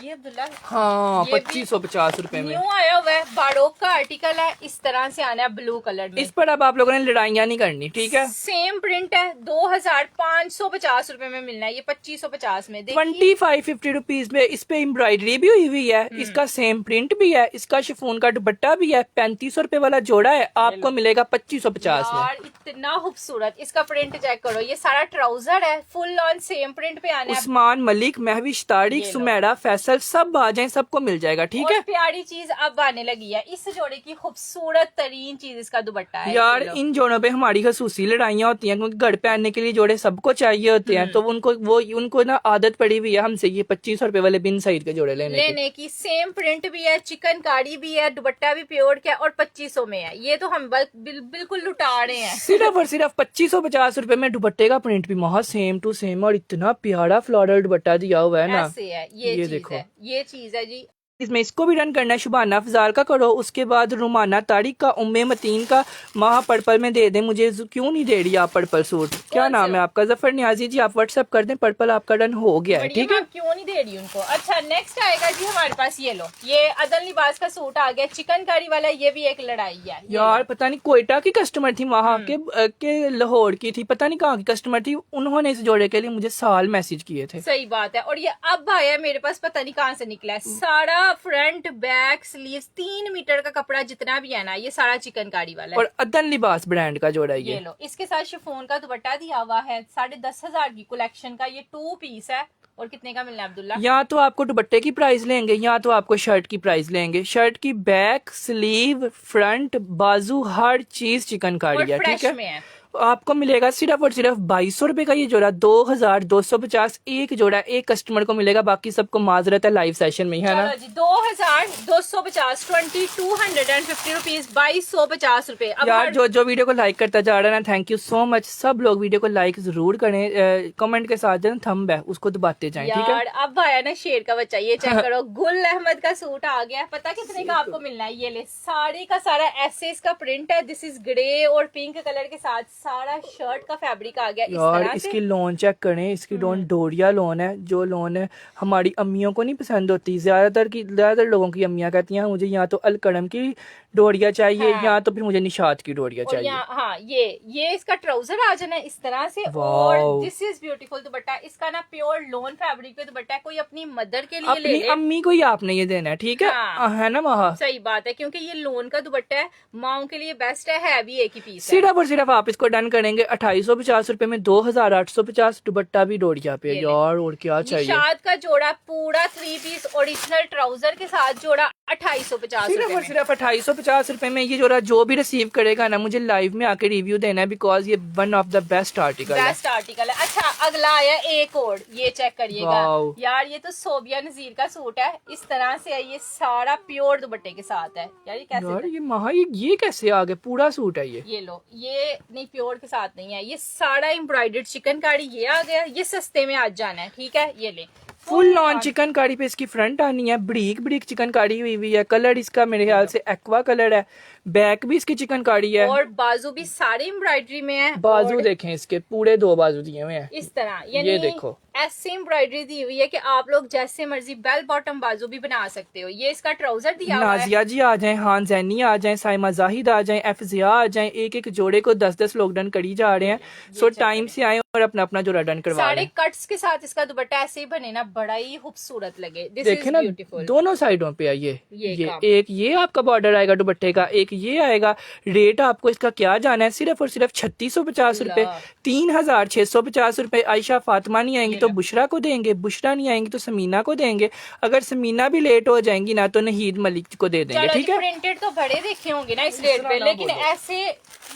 अब्दुल्ला, हाँ 2550 रुपए में न्यू आया हुआ है, बारोक का आर्टिकल है, इस तरह से आना है ब्लू कलर में। इस पर अब आप लोगों ने लड़ाइयाँ नहीं करनी। ठीक है, सेम प्रिंट है, 2550 रुपए में मिलना है। ये 2550 में 2550 रुपीज में इस पे एम्ब्रॉयडरी भी हुई है, इसका सेम प्रिंट भी है, इसका शिफॉन का दुपट्टा भी है। 3500 रुपए वाला जोड़ा है, आपको मिलेगा 2550 में। यार इतना खूबसूरत, इसका प्रिंट चेक करो। ये सारा ट्राउजर है, फुल ऑन सेम प्रिंट पे आना है। उस्मान मलिक, महविश तारिक, सुमेरा फैसल सब आ जाए, सबको मिल जाएगा। ठीक है, प्यारी चीज अब आने लगी है, इस जोड़े की खूबसूरत तरीन चीज इसका दुपट्टा है। यार इन जोड़ों पे हमारी खसूसी लड़ाइयाँ होती हैं क्योंकि घर पहनने के लिए जोड़े सबको चाहिए होते हैं, तो उनको ना आदत पड़ी हुई है हमसे ये 2500 रुपए वाले बिन साइड के जोड़े लेने की। सेम प्रिंट भी है, चिकनकारी भी है, दुपट्टा भी प्योर का और 2500 में है। ये तो हम बिल्कुल लुटा रहे हैं। सिर्फ और सिर्फ 2550 रुपए में दुपट्टे का प्रिंट भी वहाँ सेम टू सेम और इतना प्यारा फ्लोरल दुपट्टा दिया हुआ है ना। ऐसे है ये देखो, ये चीज है जी। इसमें इसको भी रन करना है। शुबाना अफजाल का करो, उसके बाद रुमाना तारिक का, उम्मे मतीन का। महा पर्पल में दे दें, मुझे क्यों नहीं दे रही आप पर्पल सूट? क्या नाम है आपका? जफर न्याजी जी, आप व्हाट्सएप कर दें, पर्पल आपका डन हो गया है। ठीक है, क्यों नहीं दे रही उनको। अच्छा नेक्स्ट आएगा जी हमारे पास, ये लो, ये अदल लिबास का सूट आ गया, चिकनकारी वाला। ये भी एक लड़ाई है यार, पता नहीं कोयटा की कस्टमर थी वहाँ के लाहौर की थी, पता नहीं कहाँ की कस्टमर थी, उन्होंने इस जोड़े के लिए मुझे साल मैसेज किए थे। सही बात है। और ये अब आया मेरे पास, पता नहीं कहाँ से निकला है। सारा फ्रंट बैक स्लीव्स 3 मीटर का कपड़ा जितना भी है ना, ये सारा चिकनकारी वाला है। और अदन लिबास ब्रांड का जोड़ा है ये लो, इसके साथ शिफॉन का दुपट्टा दिया हुआ है। 10,500 की कलेक्शन का ये 2 पीस है और कितने का मिलना है अब्दुल्ला? या तो आपको दुपट्टे की प्राइस लेंगे या तो आपको शर्ट की प्राइस लेंगे। शर्ट की बैक, स्लीव, फ्रंट, बाजू, हर चीज चिकनकारी है, ठीक फ्रेश है। में है। आपको मिलेगा सिर्फ और सिर्फ 2200 रुपए का ये जोड़ा, 2250 एक जोड़ा एक कस्टमर को मिलेगा, बाकी सबको माजरत है लाइव सेशन में, है ना। चलो जी 2250 2250 रुपीज 2250 रुपए। अब यार जो वीडियो को लाइक करता जा रहा है ना, थैंक यू सो मच। सब लोग वीडियो को लाइक जरूर करें, कमेंट के साथ जो थंब है उसको दबाते जाएं, ठीक है। यार अब आया ना शेर का बच्चा, ये चेक करो गुल अहमद का सूट आ गया। पता कितने का आपको मिलना है? ये ले, साड़ी का सारा ऐसे इसका प्रिंट है। दिस इज ग्रे और पिंक कलर के साथ सारा शर्ट का फैब्रिक आ गया इस यार तरह इसकी से। लोन चेक करें, इसकी लोन डोरिया लोन है। जो लोन है हमारी अम्मियों को नहीं पसंद होती, ज्यादातर लोगों की अम्मियां कहती हैं मुझे या तो अलकड़म की डोरिया चाहिए हाँ। या तो फिर मुझे निशात की डोरिया और चाहिए। यहाँ हाँ ये इसका ट्राउजर आ जाना इस तरह से। और वाओ। दिस इज ब्यूटीफुल दुपट्टा, इसका ना प्योर लोन फैब्रिक पे दुपट्टा है। कोई अपनी मदर के लिए ले अपनी ले। अम्मी को ही आपने ये देना है, ठीक है। हाँ। है ना महा। सही बात है, क्योंकि ये लोन का दुपट्टा है, माओ के लिए बेस्ट है भी एक ही पीस है। सिर्फ और सिर्फ आप इसको डन करेंगे 2850 रुपए में, 2850 दुपट्टा भी डोरिया पे। ये ले। यार और क्या चाहिए। निशात का जोड़ा पूरा 3 पीस ओरिजिनल ट्राउजर के साथ जोड़ा 2850 सिर्फ रुपए और में। सिर्फ 2850 रुपए में ये जोड़ा जो भी रिसीव करेगा ना, मुझे लाइव में आके रिव्यू देना है, बिकॉज ये one of the best article है। बेस्ट आर्टिकल है। अच्छा अगला आया एक और, ये चेक करिएगा वाओ। यार, ये तो सोबिया नजीर का सूट है। इस तरह से है, ये सारा प्योर दुपट्टे के साथ है। यार ये कैसे यार ये महा ये कैसे आ गया, पूरा सूट है ये लो, ये नहीं प्योर के साथ नहीं है, ये सारा एम्ब्रॉयडर्ड चिकनकारी ये आ गया। ये सस्ते में आज जाना है, ठीक है। ये ले फुल लॉन चिकनकारी पे इसकी फ्रंट आनी है, ब्रीक ब्रीक चिकनकारी हुई हुई है। कलर इसका मेरे ख्याल से एक्वा कलर है। बैक भी इसकी चिकनकारी है और बाजू भी सारी एम्ब्रॉयडरी में है। बाजू और देखें इसके पूरे 2 बाजू दिए हुए हैं इस तरह ये देखो। ऐसी एम्ब्रॉयडरी दी हुई है कि आप लोग जैसे मर्जी बेल बॉटम बाजू भी बना सकते हो। ये इसका ट्राउजर दिया हुआ है। नाजिया जी आ जाएं, हान जैनी आ जाएं, साइमा जाहिद आ जाएं, एफजिया आ जाएं। एक एक जोड़े को 10-10 लोग डन करी जा रहे हैं। सो टाइम से आए और अपना अपना जोड़ा डन करवा सारे लें। कट्स के साथ इसका दुपट्टा ऐसे ही बने ना, बड़ा ही खूबसूरत लगे। दिस देखे इज ना ब्यूटीफुल। दोनों साइडों पे है ये काम। एक ये आपका बॉर्डर आएगा दुपट्टे का, एक ये आएगा। रेट आपको इसका क्या जाना है, सिर्फ और सिर्फ 3650 रुपए, 3650 रुपए। आयशा फातिमा नहीं आएंगी तो बुशरा को देंगे, बुशरा नहीं आएंगी तो समीना को देंगे। अगर समीना भी लेट हो जाएंगी ना तो नहीद मलिक को दे देंगे, ठीक है। प्रिंटेड तो बड़े देखे होंगे ना इस रेट पे, लेकिन ऐसे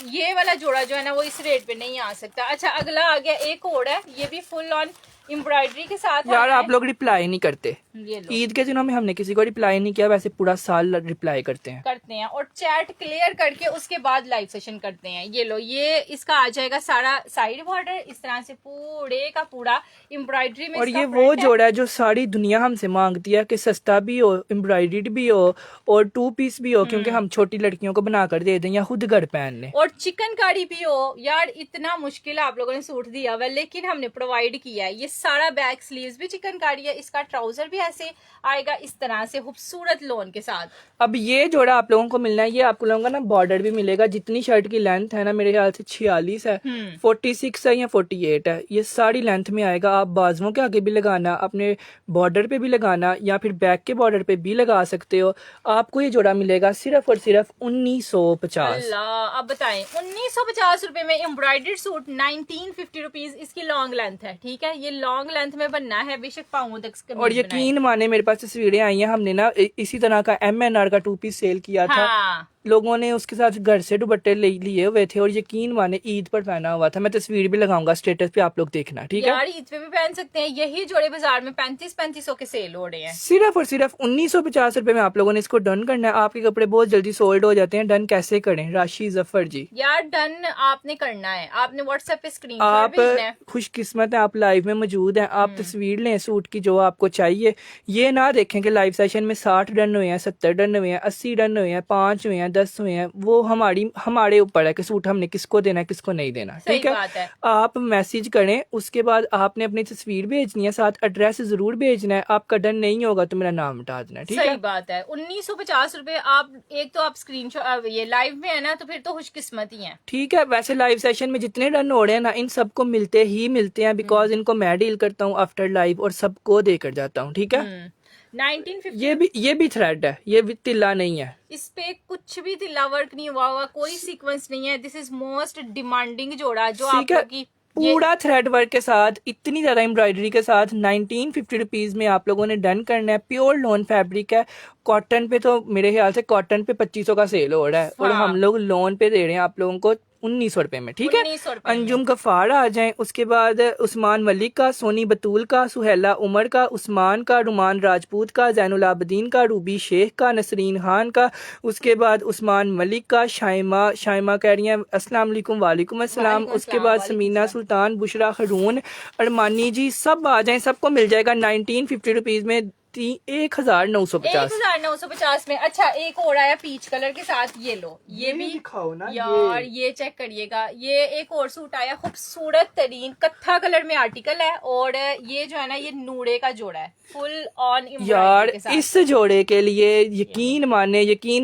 ये वाला जोड़ा जो है ना वो इस रेट पे नहीं आ सकता। अच्छा अगला आ गया एक और है, ये भी फुल ऑन एम्ब्रॉयडरी के साथ। यार आप लोग रिप्लाई नहीं करते। ये लो। ईद के दिनों में हमने किसी को रिप्लाई नहीं किया, वैसे पूरा साल रिप्लाई करते हैं और चैट क्लियर करके उसके बाद लाइव सेशन करते हैं। ये लो, ये इसका आ जाएगा सारा साइड बॉर्डर इस तरह से पूरे का पूरा एम्ब्रॉयडरी में। और ये वो जोड़ा है जो सारी दुनिया हमसे मांगती है कि सस्ता भी हो, एम्ब्रॉयडर्ड भी हो और 2 पीस भी हो, क्योंकि हम छोटी लड़कियों को बनाकर दे दें या खुद घर पहन लें। और चिकनकारी भी हो। यार इतना मुश्किल आप लोगों ने सूट दिया हुआ, लेकिन हमने प्रोवाइड किया है। ये सारा बैक स्लीव्स भी चिकनकारी है, इसका ट्राउजर भी ऐसे आएगा इस तरह से खूबसूरत लोन के साथ। अब ये जोड़ा आप लोगों को मिलना है, ये आप लोगों का ना बॉर्डर भी मिलेगा। जितनी शर्ट की लेंथ है ना मेरे ख्याल से 46 है, 46 है या 48 है, ये सारी लेंथ में आएगा। आप बाजुओं के आगे भी लगाना, अपने बॉर्डर पे भी लगाना या फिर बैक के बॉर्डर पे भी लगा सकते हो। आपको ये जोड़ा मिलेगा सिर्फ और सिर्फ 1950। अल्लाह, अब बताएं 1950 रुपए में एम्ब्रॉयडर्ड सूट 1950 रुपीज। इसकी लॉन्ग लेंथ है, ठीक है। ये लॉन्ग लेंथ में बनना है, बेशक पाँव तक। और यकीन माने मेरे पास तस्वीरें आई हैं, हमने ना इसी तरह का MNR का 2 पीस सेल किया था। हाँ। लोगों ने उसके साथ घर से दुपट्टे लिए हुए थे और यकीन माने ईद पर पहना हुआ था। मैं तस्वीर भी लगाऊंगा स्टेटस पे, आप लोग देखना, ठीक है। यार ईद पे भी पहन सकते हैं। यही जोड़े बाजार में 3500 के सेल हो रहे हैं। सिर्फ और सिर्फ 1950 रुपए में आप लोगों ने इसको डन करना है। आपके कपड़े बहुत जल्दी सोल्ड हो जाते हैं। डन कैसे करें राशि जफर जी? यार डन आपने करना है, आपने व्हाट्सएप पे स्क्रीन आप भेजना है। खुशकिस्मत है, आप लाइव में मौजूद हैं। आप तस्वीर लें सूट की जो आपको चाहिए। ये ना देखें कि लाइव सेशन में 60 डन हुए हैं, 70 डन हुए हैं, 80 डन हुए हैं, 5 हुए हैं, 10 हुए हैं। वो हमारे ऊपर है कि सूट हमने किसको देना है किसको नहीं देना, ठीक है। आप मैसेज करें, उसके बाद आपने अपनी तस्वीर भेजनी है, साथ एड्रेस जरूर भेजना है। आपका डन नहीं होगा तो मेरा नाम हटा देना, ठीक है। सही बात है। 1950 रुपए। आप एक तो आप स्क्रीनशॉट ये लाइव में है ना, तो फिर तो खुशकिस्मत ही है, ठीक है। वैसे लाइव सेशन में जितने डन हो रहे हैं ना, इन सबको मिलते हैं, बिकॉज इनको मैं डील करता हूँ आफ्टर लाइव और सबको देकर जाता हूँ, ठीक है। 1950 ये भी थ्रेड है, ये भी तिल्ला नहीं है। इस पे कुछ भी तिल्ला वर्क नहीं हुआ, कोई सीक्वेंस नहीं है। दिस इज मोस्ट डिमांडिंग जोड़ा जो आप लोग की पूरा थ्रेड वर्क के साथ, इतनी ज्यादा एम्ब्रॉयडरी के साथ 1950 रुपीज में आप लोगों ने डन करना है। प्योर लोन फैब्रिक है। कॉटन पे तो मेरे ख्याल से कॉटन पे 2500 का सेल हो रहा है, और हाँ। हम लोग लोन पे दे रहे हैं आप लोगों को 1900 रुपए में, ठीक है। 1900 रुपए में। अंजुम गफार आ जाएं, उसके बाद उस्मान मलिक का, सोनी बतूल का, सुहेला उमर का, उस्मान का, रुमान राजपूत का, जैनुल आबदीन का, रूबी शेख का, नसरीन खान का, उसके बाद उस्मान मलिक का, शाइमा कह रही हैं अस्सलाम वालेकुम। वालेकुम अस्सलाम। वालेकुम उसके अस्सलाम, बाद वालेकुम समीना अस्सलाम। सुल्तान, बुशरा खरून, अरमानी जी, सब आ जाएं, सबको मिल जाएगा 1950 रुपीज में 1950। 1950 में। अच्छा, एक और आया पीच कलर के साथ, ये लो, ये भी दिखाओ ना यार, ये चेक करिएगा। ये एक और सूट आया, खूबसूरत तरीन कत्था कलर में आर्टिकल है, और ये जो है ना, ये नूरे का जोड़ा है, फुल ऑन यार। के साथ। इस जोड़े के लिए यकीन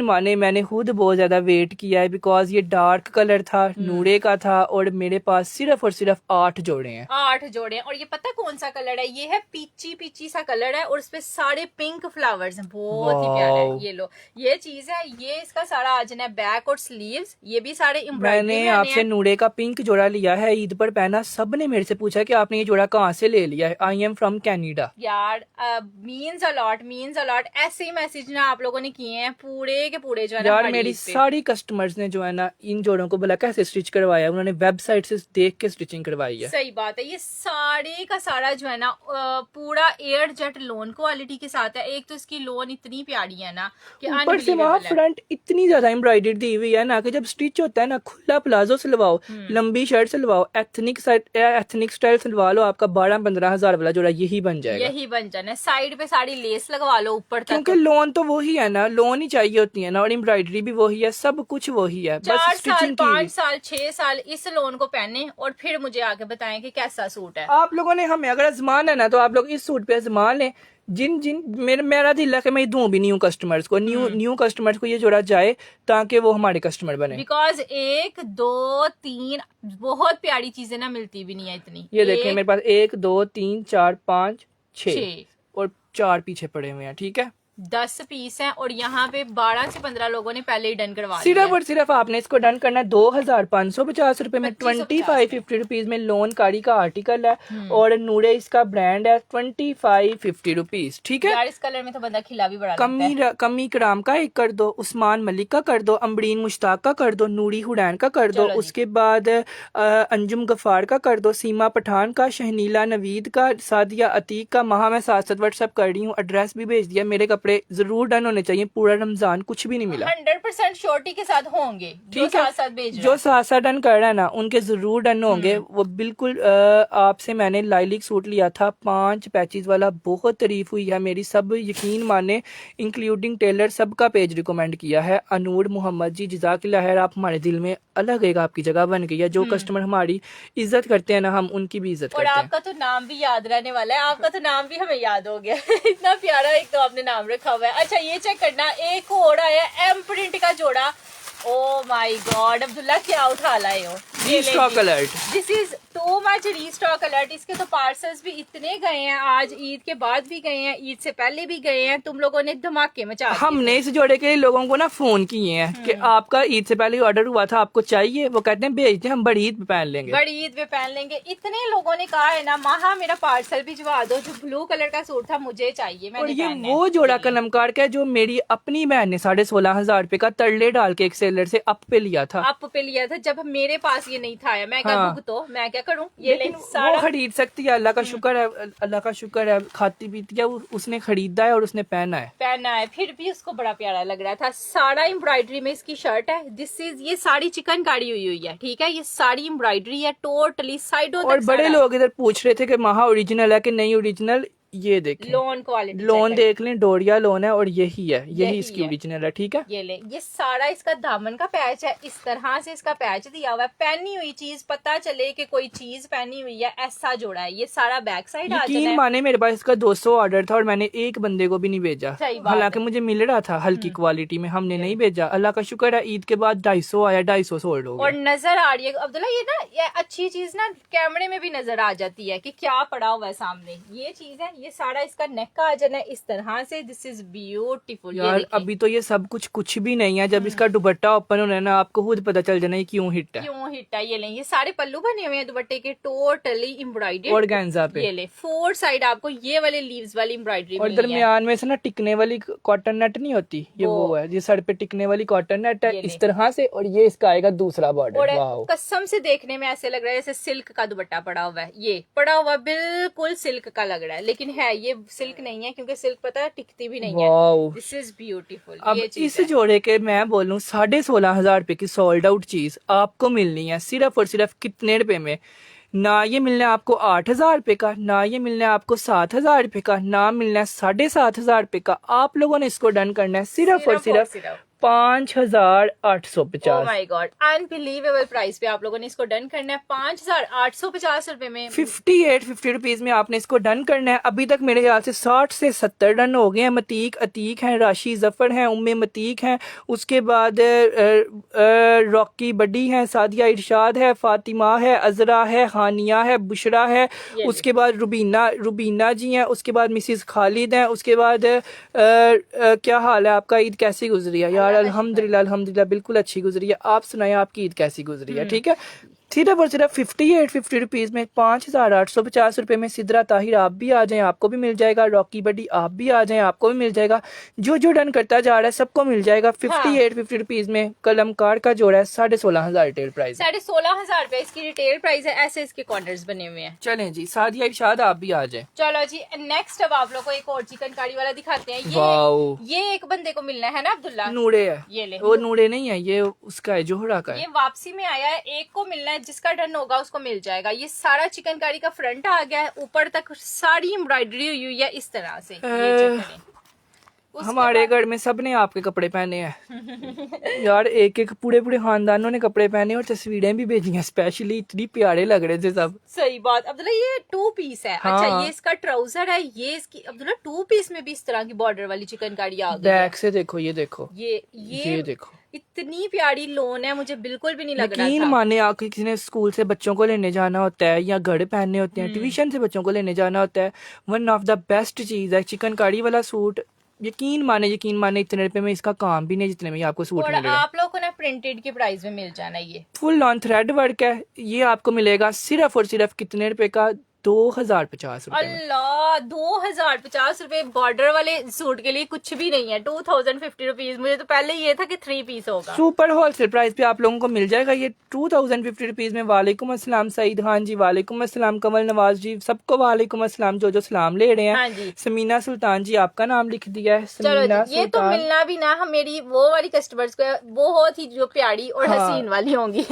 माने मैंने खुद बहुत ज्यादा वेट किया है, बिकॉज ये डार्क कलर था, नूरे का था, और मेरे पास सिर्फ और सिर्फ 8 जोड़े हैं। 8 जोड़े हैं। और ये पता कौन सा कलर है? ये है पीची सा कलर है, और उसपे सारे पिंक फ्लावर्स हैं, बहुत ही प्यारा है। ये लो, ये चीज है, ये इसका सारा आ जाना है बैक और स्लीव्स, ये भी सारे एम्ब्रॉयडरी मैंने आपसे नूरे का पिंक जोड़ा लिया है, ईद पर पहना। सबने मेरे से पूछा कि आपने ये जोड़ा कहाँ से ले लिया है। I am from Canada. यार, मीन्स अलॉट। ऐसे ही मैसेज ना आप लोगों ने किए हैं पूरे के पूरे जो है ना यार हमारी मेरी ईद पे। सारी कस्टमर्स ने जो है ना इन जोड़ों को बोला कैसे स्टिच करवाया, उन्होंने वेबसाइट से देख के स्टिचिंग करवाई है। सही बात है। ये सारे का सारा जो है ना पूरा एयर जेट लोन क्वालिटी के साथ है। एक तो इसकी लोन इतनी प्यारी है ना कि ऊपर से वहाँ unbelievable है। फ्रंट इतनी ज्यादा एम्ब्रॉयडरी दी हुई है ना कि जब स्टिच होता है ना, खुला प्लाजो सिलवाओ, लंबी शर्ट सिलवाओ, एथनिक स्टाइल सिलवा लो, आपका 12-15 हजार वाला जोड़ा यही बन जाएगा। यही बन जाना है। साइड पे सारी लेस लगवा लो ऊपर तक। क्योंकि लोन तो वही है ना, लोन ही चाहिए होती है ना, और एम्ब्रॉयडरी भी वही है, सब कुछ वही है, 4 बस साल, स्टिचिंग 5 साल, 6 साल इस लोन को पहने, और फिर मुझे आके बताएं कि कैसा सूट है। आप लोगों ने हमें अगर आजमाना है ना, तो आप लोग इस सूट पे आजमान लें। जिन मेरा दिल है कि मैं दूं भी न्यू कस्टमर्स को, न्यू कस्टमर्स को ये जोड़ा जाए, ताकि वो हमारे कस्टमर बने। बिकॉज 1, 2, 3 बहुत प्यारी चीजें ना मिलती भी नहीं है इतनी। ये देखिए मेरे पास 1, 2, 3, 4, 5, 6 6 और 4 पीछे पड़े हुए हैं, ठीक है। 10 पीस हैं, और यहाँ पे 12 से 15 लोगों ने पहले ही डन करवा दिया सिर्फ है। और सिर्फ आपने इसको डन करना है 2550 रुपए में। 2550 रुपीज में लोन कारी का आर्टिकल है, और नूरे इसका ब्रांड है। 2550 रुपीज, ठीक है। यार, इस कलर में तो बंदा खिला भी बड़ा लगता है। कमी कराम का एक कर दो, उस्मान मलिक का कर दो, अम्बरीन मुश्ताक का कर दो, नूरी हुडैन का कर दो, चलो जी। उसके बाद अंजुम गफार का कर दो, सीमा पठान का, शहनीला नवीद का, सादिया अतीक का। महा मैं साथ साथ व्हाट्सएप कर रही हूँ, एड्रेस भी भेज दिया। मेरे कपड़े जरूर डन होने चाहिए, पूरा रमजान कुछ भी नहीं मिला। 100% श्योरिटी के साथ होंगे, जो ठीक है। साथ साथ भेज रहे जो हैं। साथ साथ डन कर रहा है ना, उनके जरूर डन होंगे वो बिल्कुल। आपसे मैंने लाइलिक सूट लिया था 5 पैचेस वाला, बहुत तारीफ हुई है मेरी, सब यकीन माने इंक्लूडिंग टेलर, सबका पेज रिकमेंड किया है। अनूर मोहम्मद जी, जज़ाकिल्लाह खैर, आप हमारे दिल में अलग एक आपकी जगह बन गई है। जो कस्टमर हमारी इज्जत करते हैं ना, हम उनकी भी इज्जत और करते हैं। आपका तो नाम भी याद रहने वाला है, आपका तो नाम भी हमें याद हो गया। इतना प्यारा एक तो आपने नाम रखा हुआ है। अच्छा, ये चेक करना, एक और आया एम प्रिंट का जोड़ा। ओ माय गॉड, अब्दुल्ला क्या उठा लाए हो? Restock alert. This is too much restock alert. इसके तो पार्सल्स भी इतने गए हैं, आज ईद के बाद भी गए हैं, ईद से पहले भी गए हैं। तुम लोगों ने धमाके मचा दिए। हमने इस जोड़े के लिए लोगों को ना फोन किए हैं कि आपका ईद से पहले ऑर्डर हुआ था, आपको चाहिए? वो कहते हैं भेज दें, हम बड़ी ईद पे पहन लेंगे। बड़ी ईद पे पहन लेंगे। इतने लोगों ने कहा है ना, माहा मेरा पार्सल भिजवा दो, जो ब्लू कलर का सूट था मुझे चाहिए, मैंने और ये पहनना है। वो जोड़ा कलमकार का है जो मेरी अपनी बहन ने 16,500 रुपए का तरले डाल के एक सेलर से अप पे लिया था। अप पे लिया था, जब मेरे पास ये नहीं था। मैं क्या हाँ। भुगतो, मैं क्या करूं? ये ले लेकिन वो सारा। खरीद सकती है, अल्लाह का शुक्र है, अल्लाह का शुक्र है, खाती पीती है, उसने खरीदा है और उसने पहना है। पहना है, फिर भी उसको बड़ा प्यारा लग रहा था। सारा एम्ब्रॉयडरी में इसकी शर्ट है। दिस इज, ये साड़ी चिकन कारी हुई है, ठीक है। ये सारी एम्ब्रॉयडरी है टोटली साइडों तक। और बड़े लोग इधर पूछ रहे थे कि महा ओरिजिनल है कि नहीं ओरिजिनल। ये देखें, लोन क्वालिटी, लोन देख लें, डोरिया लोन है, और यही है, यही यही इसकी है। ओरिजिनल है, ठीक है। ये ले, ये सारा इसका दामन का पैच है। इस तरह से इसका पैच दिया हुआ है। पहनी हुई चीज पता चले कि कोई चीज पहनी हुई है, ऐसा जोड़ा है। ये सारा बैक साइड आ जाता यकीन है। माने मेरे पास इसका 200 ऑर्डर था और मैंने एक बंदे को भी नहीं भेजा। सही बात हालांकि मुझे मिल रहा था हल्की क्वालिटी में, हमने नहीं भेजा। अल्लाह का शुक्र है, ईद के बाद 250 आया, 250 सोल्ड हो और गया। नजर आ रही है अब्दुल्ला, ये ना, ये अच्छी चीज ना कैमरे में भी नजर आ जाती है कि क्या पड़ा हुआ है सामने। ये चीज है, ये सारा इसका नेक का आ जाना है इस तरह से। This is beautiful. यार अभी तो ये सब कुछ भी नहीं है, जब इसका दुपट्टा ओपन होना है ना आपको खुद पता चल जाना ये क्यों हिट है। क्यों हिट है। ये ले, ये सारे पल्लू बने हुए हैं दुपट्टे के, टोटली एम्ब्रॉयडर्ड ऑर्गेन्जा पे। ये ले 4 साइड आपको ये वाले लीव्स वाली एम्ब्रॉयडरी और दरमियान में से ना टिकने वाली कॉटन नेट नहीं होती, ये वो है, ये सर पे टिकने वाली कॉटन नेट है इस तरह से। और ये इसका आएगा दूसरा बॉर्डर। वाओ, कसम से देखने में ऐसे लग रहा है जैसे सिल्क का दुपट्टा पड़ा हुआ है। ये पड़ा हुआ बिल्कुल सिल्क का लग रहा है, लेकिन है ये सिल्क नहीं है, क्योंकि सिल्क पता है टिकती भी नहीं है। This is beautiful. अब इस जोड़े के मैं बोलूं 16,500 रुपए की सोल्ड आउट चीज आपको मिलनी है सिर्फ और सिर्फ कितने रुपए में? ना ये मिलना है आपको 8,000 रुपए का, ना ये मिलना है आपको 7,000 रुपए का, ना मिलना है 7,500 रुपए का। आप लोगों ने इसको डन करना है सिर्फ और सिर्फ 5,850। Oh my God, unbelievable price पे आप लोगों ने इसको डन करना है 5,850 रुपए में। 58-50 रुपीज में आपने इसको डन करना है। अभी तक मेरे ख्याल से 60 से 70 डन हो गए हैं। मतीक अतीक हैं, राशि जफर हैं, उम्मे मतीक हैं, उसके बाद रॉकी बड्डी हैं, सादिया इरशाद है, फातिमा है, अजरा है, हानिया है, बुशरा है, उसके बाद रुबीना जी हैं, उसके बाद मिसिस खालिद हैं, उसके बाद क्या हाल है आपका? ईद कैसी गुजरी है? यार अल्हम्दुलिल्लाह बिल्कुल अच्छी गुजरी है। आप सुनाए आपकी ईद कैसी गुजरी है? ठीक है, सिर्फ और सिर्फ 58-50 रुपीज में 5,850 रुपए में सिद्रा ताहिर आप भी आ जाएं, आपको भी मिल जाएगा। रॉकी बडी आप भी आ जाएं, आपको भी मिल जाएगा। जो डन करता जा रहा है सबको मिल जाएगा 58-50 रुपीज में। कलमकार का जोड़ा है 16,500 रिटेल प्राइस, 16,500 रुपए इसकी रिटेल प्राइस है। ऐसे इसके कॉर्नर्स बने हुए हैं। चलें जी, सादिया इरशाद आप भी आ जाए। चलो जी, नेक्स्ट अब आप लोग को एक और चिकनकारी वाला दिखाते हैं। ये एक बंदे को मिलना है ना अब्दुल्ला? नूड़े है ये ले, वो नूड़े नहीं है, ये उसका है, जोहरा का है। ये वापसी में आया है, एक को मिलना है, जिसका डन होगा उसको मिल जाएगा। ये सारा चिकनकारी का फ्रंट आ गया है, ऊपर तक सारी एम्ब्रॉयडरी हुई है इस तरह से। हमारे घर में सबने आपके कपड़े पहने हैं यार, एक पूरे खानदानों ने कपड़े पहने और तस्वीरें भी भेजी हैं स्पेशली, इतनी प्यारे लग रहे थे सब। सही बात अब्दुल्ला, ये 2 पीस है। हाँ। अच्छा, ये इसका ट्राउजर है, ये इसकी अब्दुल्ला 2 पीस में भी इस तरह की बॉर्डर वाली चिकनकारी आ गई है। बैक से देखो, ये देखो, ये देखो, इतनी प्यारी लोन है, मुझे बिल्कुल भी नहीं लग रहा यकीन था। माने आप, किसी ने स्कूल से बच्चों को लेने जाना होता है या घर पहनने होते हैं, ट्यूशन से बच्चों को लेने जाना होता है, वन ऑफ द बेस्ट चीज है चिकनकारी वाला सूट। यकीन माने इतने रुपए में इसका काम भी नहीं जितने में आपको सूट मिलेगा। आप लोगों को ना प्रिंटेड के प्राइस में मिल जाना। ये फुल ऑन थ्रेड वर्क है, ये आपको मिलेगा सिर्फ और सिर्फ कितने रुपए का? 2,050 रुपए। अल्लाह, 2,050 रुपए बॉर्डर वाले सूट के लिए कुछ भी नहीं है। 2,050 रुपीज। मुझे तो पहले ये था कि 3 पीस होगा। सुपर होलसेल प्राइस पे आप लोगों को मिल जाएगा ये 2,050 रुपीज में। वालेकुम अस्सलाम सईद खान जी, वालेकुम अस्सलाम कमल नवाज जी, सबको वालेकुम अस्सलाम जो सलाम ले रहे हैं। हाँ जी। समीना सुल्तान जी आपका नाम लिख दिया है। चलो जी, ये तो मिलना भी ना, हम मेरी वो वाली कस्टमर्स को बहुत ही जो प्यारी और हसीन वाली होंगी।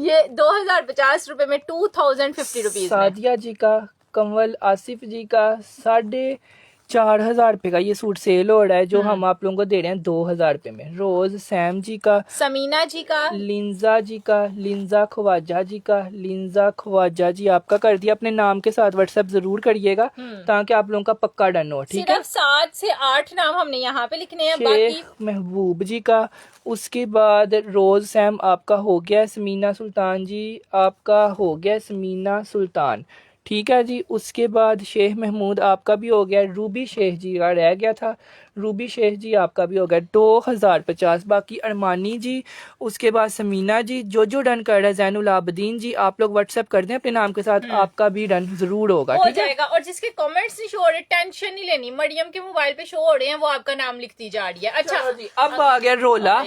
ये 2,050 रुपए में 2,050 रुपीज। सादिया जी का, कंवल आसिफ जी का 4,500 रुपए का ये सूट सेल हो रहा है, जो हम आप लोगों को दे रहे हैं 2,000 रुपए में। रोज सैम जी का, समीना जी का, लिंजा जी का, लिंजा ख्वाजा जी का, लिंजा ख्वाजा जी आपका कर दिया। अपने नाम के साथ व्हाट्सएप जरूर करिएगा ताकि आप लोगों का पक्का डन हो। ठीक है, 7 से 8 नाम हमने यहाँ पे लिखने हैं। शेख महबूब जी का, उसके बाद रोज सैम आपका हो गया। समीना सुल्तान जी आपका हो गया, समीना सुल्तान, ठीक है जी। उसके बाद शेख महमूद आपका भी हो गया। रूबी शेख जी का रह गया था, रूबी शेख जी आपका भी हो गया 2,050। बाकी अरमानी जी, उसके बाद समीना जी, जो डन कर रहा है, जैनुल आबदीन जी, आप लोग व्हाट्सएप कर दें अपने नाम के साथ, आपका भी डन जरूर होगा। हो ठीक जाएगा। और जिसके कमेंट्स नहीं शो हो रहे, टेंशन नहीं लेनी, मरियम के मोबाइल पे शो हो रहे हैं, वो आपका नाम लिखती जा रही है। अच्छा जी, अब आ गया रोला।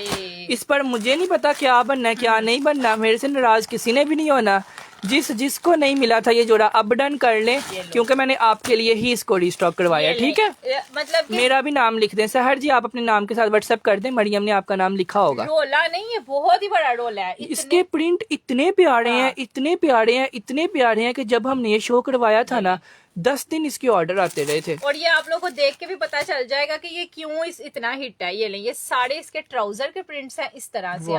इस पर मुझे नहीं पता क्या बनना है क्या नहीं बनना, मेरे से नाराज किसी ने भी नहीं होना। जिसको नहीं मिला था ये जोड़ा अब डन कर लें, क्योंकि मैंने आपके लिए ही इसको रिस्टॉक करवाया। ठीक है, मतलब मेरा भी नाम लिख दें। सहर जी आप अपने नाम के साथ व्हाट्सएप कर दें, मरियम ने आपका नाम लिखा होगा। रोला नहीं, ये बहुत ही बड़ा रोला है। इसके प्रिंट इतने प्यारे हैं, इतने प्यारे हैं, इतने प्यारे हैं कि जब हमने ये शो करवाया था ना, 10 दिन इसके ऑर्डर आते रहे थे। और ये आप लोगों को देख के भी पता चल जाएगा कि ये क्यों इतना हिट है। ये ले, ये सारे इसके ट्राउजर के प्रिंट्स हैं इस तरह से।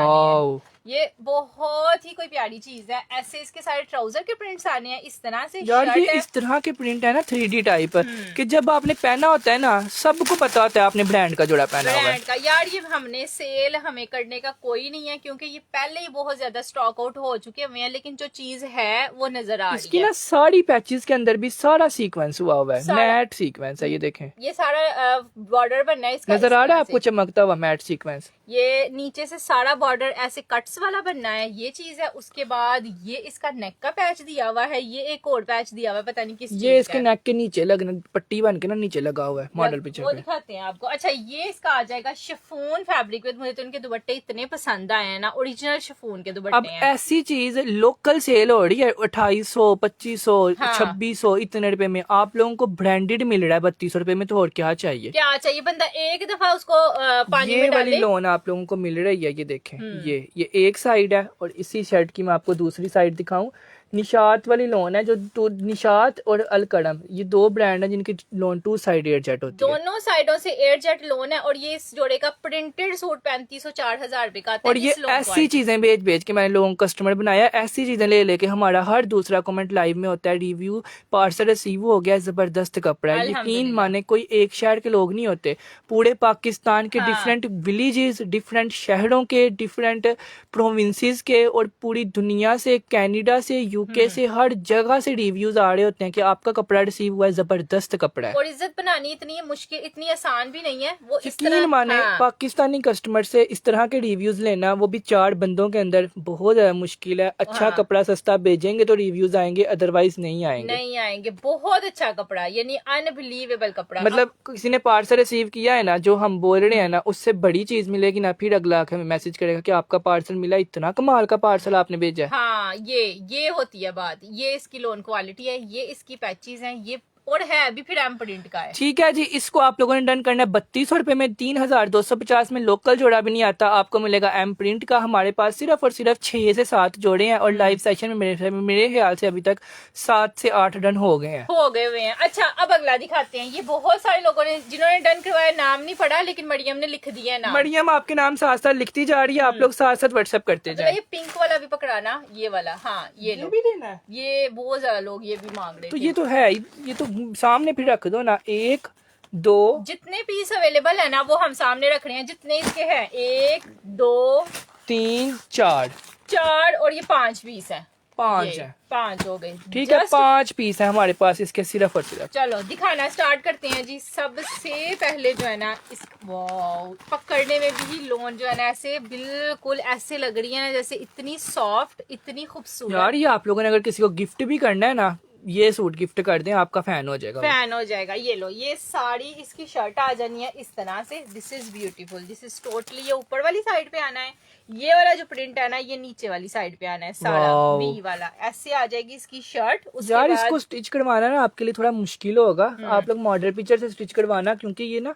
ये बहुत ही कोई प्यारी चीज है। ऐसे इसके सारे ट्राउजर के प्रिंट्स आने हैं इस तरह से। यार शर्ट ये है। इस तरह के प्रिंट है ना 3D टाइप कि जब आपने पहना होता है ना सबको पता होता है आपने ब्रांड का जोड़ा पहना हुआ है। ब्रांड का यार ये हमने सेल हमें करने का कोई नहीं है क्योंकि ये पहले ही बहुत ज्यादा स्टॉक आउट हो चुके हुए हैं, लेकिन जो चीज है वो नजर आ इसकी रही है। ना सारी पैचेस के अंदर भी सारा सीक्वेंस हुआ हुआ है, सारा। मैट सीक्वेंस है, ये देखें ये सारा बॉर्डर बनना है इसका। नजर आ इस रहा है तरह आपको से। चमकता हुआ मैट सीक्वेंस। ये नीचे से सारा बॉर्डर ऐसे कट्स वाला बनना है, ये चीज है। उसके बाद ये इसका नेक का पैच दिया हुआ है, ये एक और पैच दिया हुआ है, पता नहीं किस चीज ये इसके का है। नेक के नीचे लगना पट्टी बन के ना नीचे लगा हुआ है मॉडल पिक्चर वो पे। दिखाते हैं आपको। अच्छा ये इसका आ जाएगा शिफॉन फैब्रिक विद। मुझे तो इनके दुपट्टे इतने पसंद आए हैं ना, ओरिजिनल शिफॉन के अब दुपट्टे हैं। ऐसी चीज लोकल सेल हो रही है 2800, 2500, हाँ। 2600 इतने रुपए में, आप लोगों को ब्रांडेड मिल रहा है 3200 रुपए में, तो और क्या चाहिए। क्या चाहिए, बंदा एक दफा उसको पानी ये में वाली डाले। लोन आप लोगों को मिल रही है, ये देखें ये एक साइड है और इसी शर्ट की मैं आपको दूसरी साइड दिखाऊं। निशात वाली लोन है जो तो निशात और अलकड़म ये दो ब्रांड है जिनकी लोन 2 साइड एयर जेट होती है। दोनों साइडों से एयर जेट लोन है और ये इस जोड़े का प्रिंटेड सूट 3500-4000 रुपए का आता है। और ये इस लोन ऐसी क्वालिटी। चीजें बेच के मैंने लोगों को कस्टमर बनाया, ऐसी चीजें ले लेके हमारा हर दूसरा कमेंट लाइव में होता है, रिव्यू पार्सल रिसीव हो गया, जबरदस्त कपड़ा है। यकीन अल्हम्दुलिल्लाह। माने कोई एक शहर के लोग नहीं होते, पूरे पाकिस्तान के हाँ। डिफरेंट विलेजेस, डिफरेंट शहरों के, डिफरेंट प्रोविंसेस के और पूरी दुनिया से, कनाडा से, यूके से, हर जगह से रिव्यूज आ रहे होते हैं कि आपका कपड़ा रिसीव हुआ है, जबरदस्त कपड़ा है। और इज्जत बनानी इतनी मुश्किल, इतनी आसान भी नहीं है। वो इस यकीन तरह माने हाँ। पाकिस्तानी कस्टमर से इस तरह के रिव्यूज लेना वो भी 4 बंदों के अंदर बहुत ज्यादा मुश्किल है। अच्छा हाँ। कपड़ा सस्ता भेजेंगे तो रिव्यूज आएंगे, अदरवाइज नहीं आएंगे। नहीं आएंगे। बहुत अच्छा कपड़ा, यानी अनबिलीवेबल कपड़ा। मतलब किसी ने पार्सल रिसीव किया है ना, जो हम बोल रहे हैं ना, उससे बड़ी चीज मिलेगी ना, फिर अगला हमें मैसेज करेगा कि आपका पार्सल मिला, इतना कमाल का पार्सल आपने भेजा है। हाँ ये होती है बात। ये इसकी लोन क्वालिटी है, ये इसकी पैचेस हैं, ये और है अभी फिर एम प्रिंट का है। ठीक है जी, इसको आप लोगों ने डन करना है 3200 रुपए में। 3250 में लोकल जोड़ा भी नहीं आता, आपको मिलेगा एम प्रिंट का। हमारे पास सिर्फ और सिर्फ 6 से 7 जोड़े हैं और लाइव सेशन में मेरे ख्याल से अभी तक 7 से 8 डन हो गए हैं। हो गए हुए हैं। अच्छा अब अगला दिखाते हैं। ये बहुत सारे लोगों ने जिन्होंने डन करवाया नाम नहीं पढ़ा, लेकिन मरियम ने लिख दिया नाम। मरियम आपके नाम साथ साथ लिखती जा रही है, आप लोग साथ साथ व्हाट्सएप करते तो जाए। ये पिंक वाला भी पकड़ाना, ये वाला। हाँ ये लो, भी देना है ये बहुत ज्यादा लोग ये भी मांग रहे तो थे। ये तो है ही, ये तो सामने फिर रख दो ना। 1 2 जितने पीस अवेलेबल है ना वो हम सामने रख रहे हैं, जितने इसके हैं। 1 2 3 4 4 और ये 5 पीस है। 5 है। 5 हो गए। ठीक है, Just 5 पीस है हमारे पास इसके सिर्फ और सिर्फ। चलो दिखाना स्टार्ट करते हैं जी। सबसे पहले जो है ना इस वाव, पकड़ने में भी लोन जो है ना ऐसे बिल्कुल ऐसे लग रही है ना जैसे इतनी सॉफ्ट, इतनी खूबसूरत। यार ये आप लोगों ने अगर किसी को गिफ्ट भी करना है ना, ये सूट गिफ्ट कर दें, आपका फैन हो जाएगा। फैन हो जाएगा। ये लो, ये साड़ी इसकी शर्ट आ जानी है इस तरह से। This is beautiful, this is totally. ये ऊपर वाली साइड पे आना है, ये वाला जो प्रिंट है ना ये नीचे वाली साइड पे आना है सारा वाओ। वी वाला। ऐसे आ जाएगी इसकी शर्ट। उसके यार बाद इसको स्टिच करवाना ना आपके लिए थोड़ा मुश्किल होगा, आप लोग मॉडल पिक्चर से स्टिच करवाना, क्योंकि ये ना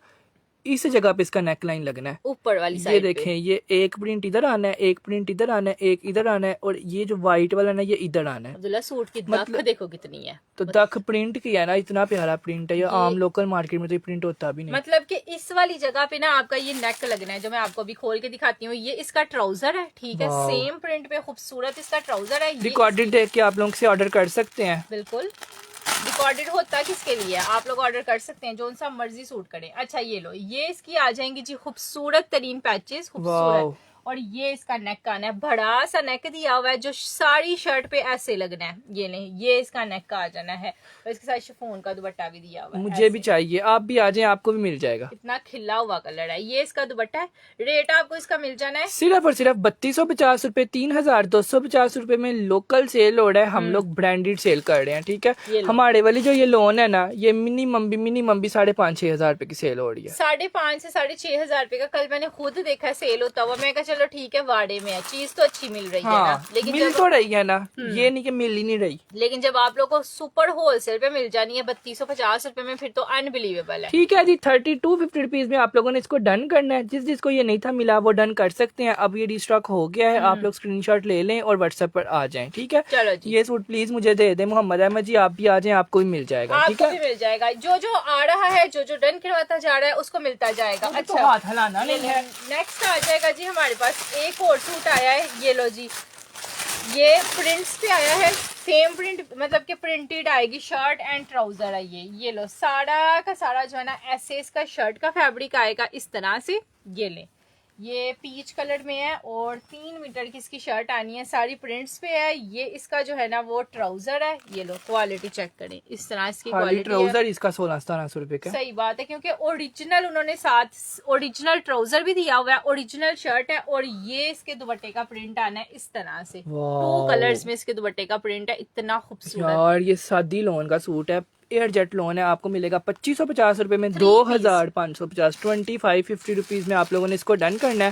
इस जगह पे इसका नेक लाइन लगना है। ऊपर वाली ये साइड देखें, ये एक प्रिंट इधर आना है, एक प्रिंट इधर आना है, एक इधर आना है, और ये जो व्हाइट वाला ना ये इधर आना है। अब्दुल्ला सूट की मतलब- दख देखो कितनी है। तो दख प्रिंट किया ना, इतना प्यारा प्रिंट है। ये आम लोकल मार्केट में तो ये प्रिंट होता भी नहीं। मतलब कि इस वाली जगह पे ना आपका ये नेक लगना है, जो मैं आपको अभी खोल के दिखाती हूँ। ये इसका ट्राउजर है, ठीक है। वाओ। सेम प्रिंट पे खूबसूरत इसका ट्राउजर है। ये रिकॉर्डेड देख के आप लोग से ऑर्डर कर सकते हैं। बिल्कुल रिकॉर्डेड होता किसके लिए है, आप लोग ऑर्डर कर सकते हैं जो सा मर्जी सूट करें। अच्छा ये लो, ये इसकी आ जाएंगी जी खूबसूरत तरीन पैचेस, वाओ। खूबसूरत। और ये इसका नेक का आना है, बड़ा सा नेक दिया हुआ है जो सारी शर्ट पे ऐसे लगना है। ये नहीं, ये इसका नेक का आ जाना है और इसके साथ शिफॉन का दुपट्टा भी दिया हुआ है। मुझे भी चाहिए, आप भी आ जाएं, आपको भी मिल जाएगा। इतना खिला हुआ कलर है। ये इसका दुपट्टा है। रेट आपको इसका मिल जाना है सिर्फ और सिर्फ 3250 रुपए। 3250 रुपए में लोकल सेल हो रहा है, हम लोग ब्रांडेड सेल कर रहे हैं। ठीक ये है, लो। हमारे वाली जो ये लोन है ना, ये मिनिमम भी 5,500-6 हजार रुपए की सेल हो रही है। 5,500 से 6,500 रुपए का कल मैंने खुद देखा सेल होता हुआ। मैं कहा चलो ठीक है, वाड़े में है, चीज तो अच्छी मिल रही है ना। हाँ, लेकिन मिल जब तो रही है ना, ये नहीं कि मिल ही नहीं रही। लेकिन जब आप लोग को सुपर होलसेल पे मिल जानी है 3250 रुपए में, फिर तो अनबिलीवेबल है। ठीक है जी, 3250 रुपीज में आप लोगों ने इसको डन करना है। जिसको ये नहीं था मिला वो डन कर सकते हैं। अब ये रिस्टॉक हो गया है, आप लोग स्क्रीनशॉट ले लें और व्हाट्सएप पर आ जाएं। ठीक है, चलो जी, ये सूट प्लीज मुझे दे दे। मोहम्मद अहमद जी आप भी आ जाएं, आपको भी मिल जाएगा। ठीक आपको भी है, मिल जाएगा। जो जो आ रहा है, जो जो डन करवाता जा रहा है उसको मिलता जाएगा। अच्छा हाथ हिलाना नहीं है। नेक्स्ट आ जाएगा जी हमारे पास पास एक और सूट आया है, ये लो जी, ये प्रिंट्स पे आया है, सेम प्रिंट मतलब कि प्रिंटेड आएगी, शर्ट एंड ट्राउजर है ये लो, सारा का सारा जो है ना ऐसे इसका शर्ट का फैब्रिक आएगा इस तरह से। ये ले, ये पीच कलर में है और 3 मीटर की इसकी शर्ट आनी है, सारी प्रिंट्स पे है। ये इसका जो है ना वो ट्राउजर है, ये लो क्वालिटी चेक करें, इस तरह इसकी क्वालिटी ट्राउजर इसका 1600-1700 रुपए का। सही बात है, क्योंकि ओरिजिनल उन्होंने साथ ओरिजिनल ट्राउजर भी दिया हुआ है, ओरिजिनल शर्ट है, और ये इसके दुपट्टे का प्रिंट आना है इस तरह से, 2 कलर्स में इसके दुपट्टे का प्रिंट है, इतना खूबसूरत। यार ये सादी लोन का सूट है, एयर जेट लोन है, आपको मिलेगा 2550 रुपए में, 2550, 2550 रुपीज में आप लोगों ने इसको डन करना है।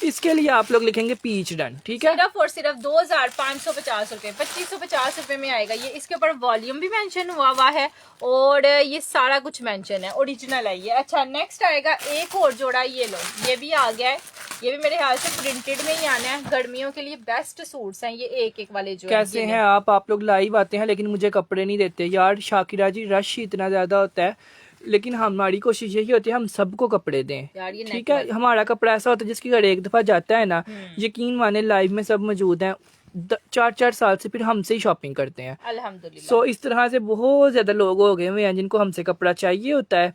इसके लिए आप लोग लिखेंगे पीच डन, ठीक है। सिर्फ और सिर्फ 2550 रुपए, 2550 रुपए में आएगा ये। इसके ऊपर वॉल्यूम भी मेंशन हुआ है और ये सारा कुछ मेंशन है, ओरिजिनल है ये। अच्छा, नेक्स्ट आएगा एक और जोड़ा, ये लो, ये भी आ गया है, ये भी मेरे ख्याल से प्रिंटेड में ही आना है। गर्मियों के लिए बेस्ट सूट्स हैं ये, एक वाले जो कैसे हैं आप लोग लाइव आते हैं लेकिन मुझे कपड़े नहीं देते यार। शाकिरा जी, रश ही इतना ज्यादा होता है, लेकिन हमारी कोशिश यही होती है हम सबको कपड़े दें, ठीक है। हमारा कपड़ा ऐसा होता है जिसकी अगर एक दफा जाता है ना, यकीन माने लाइव में सब मौजूद हैं, 4-4 साल से फिर हमसे ही शॉपिंग करते हैं अल्हम्दुलिल्लाह। सो इस तरह से बहुत ज्यादा लोग हो गए हुए हैं जिनको हमसे कपड़ा चाहिए होता है,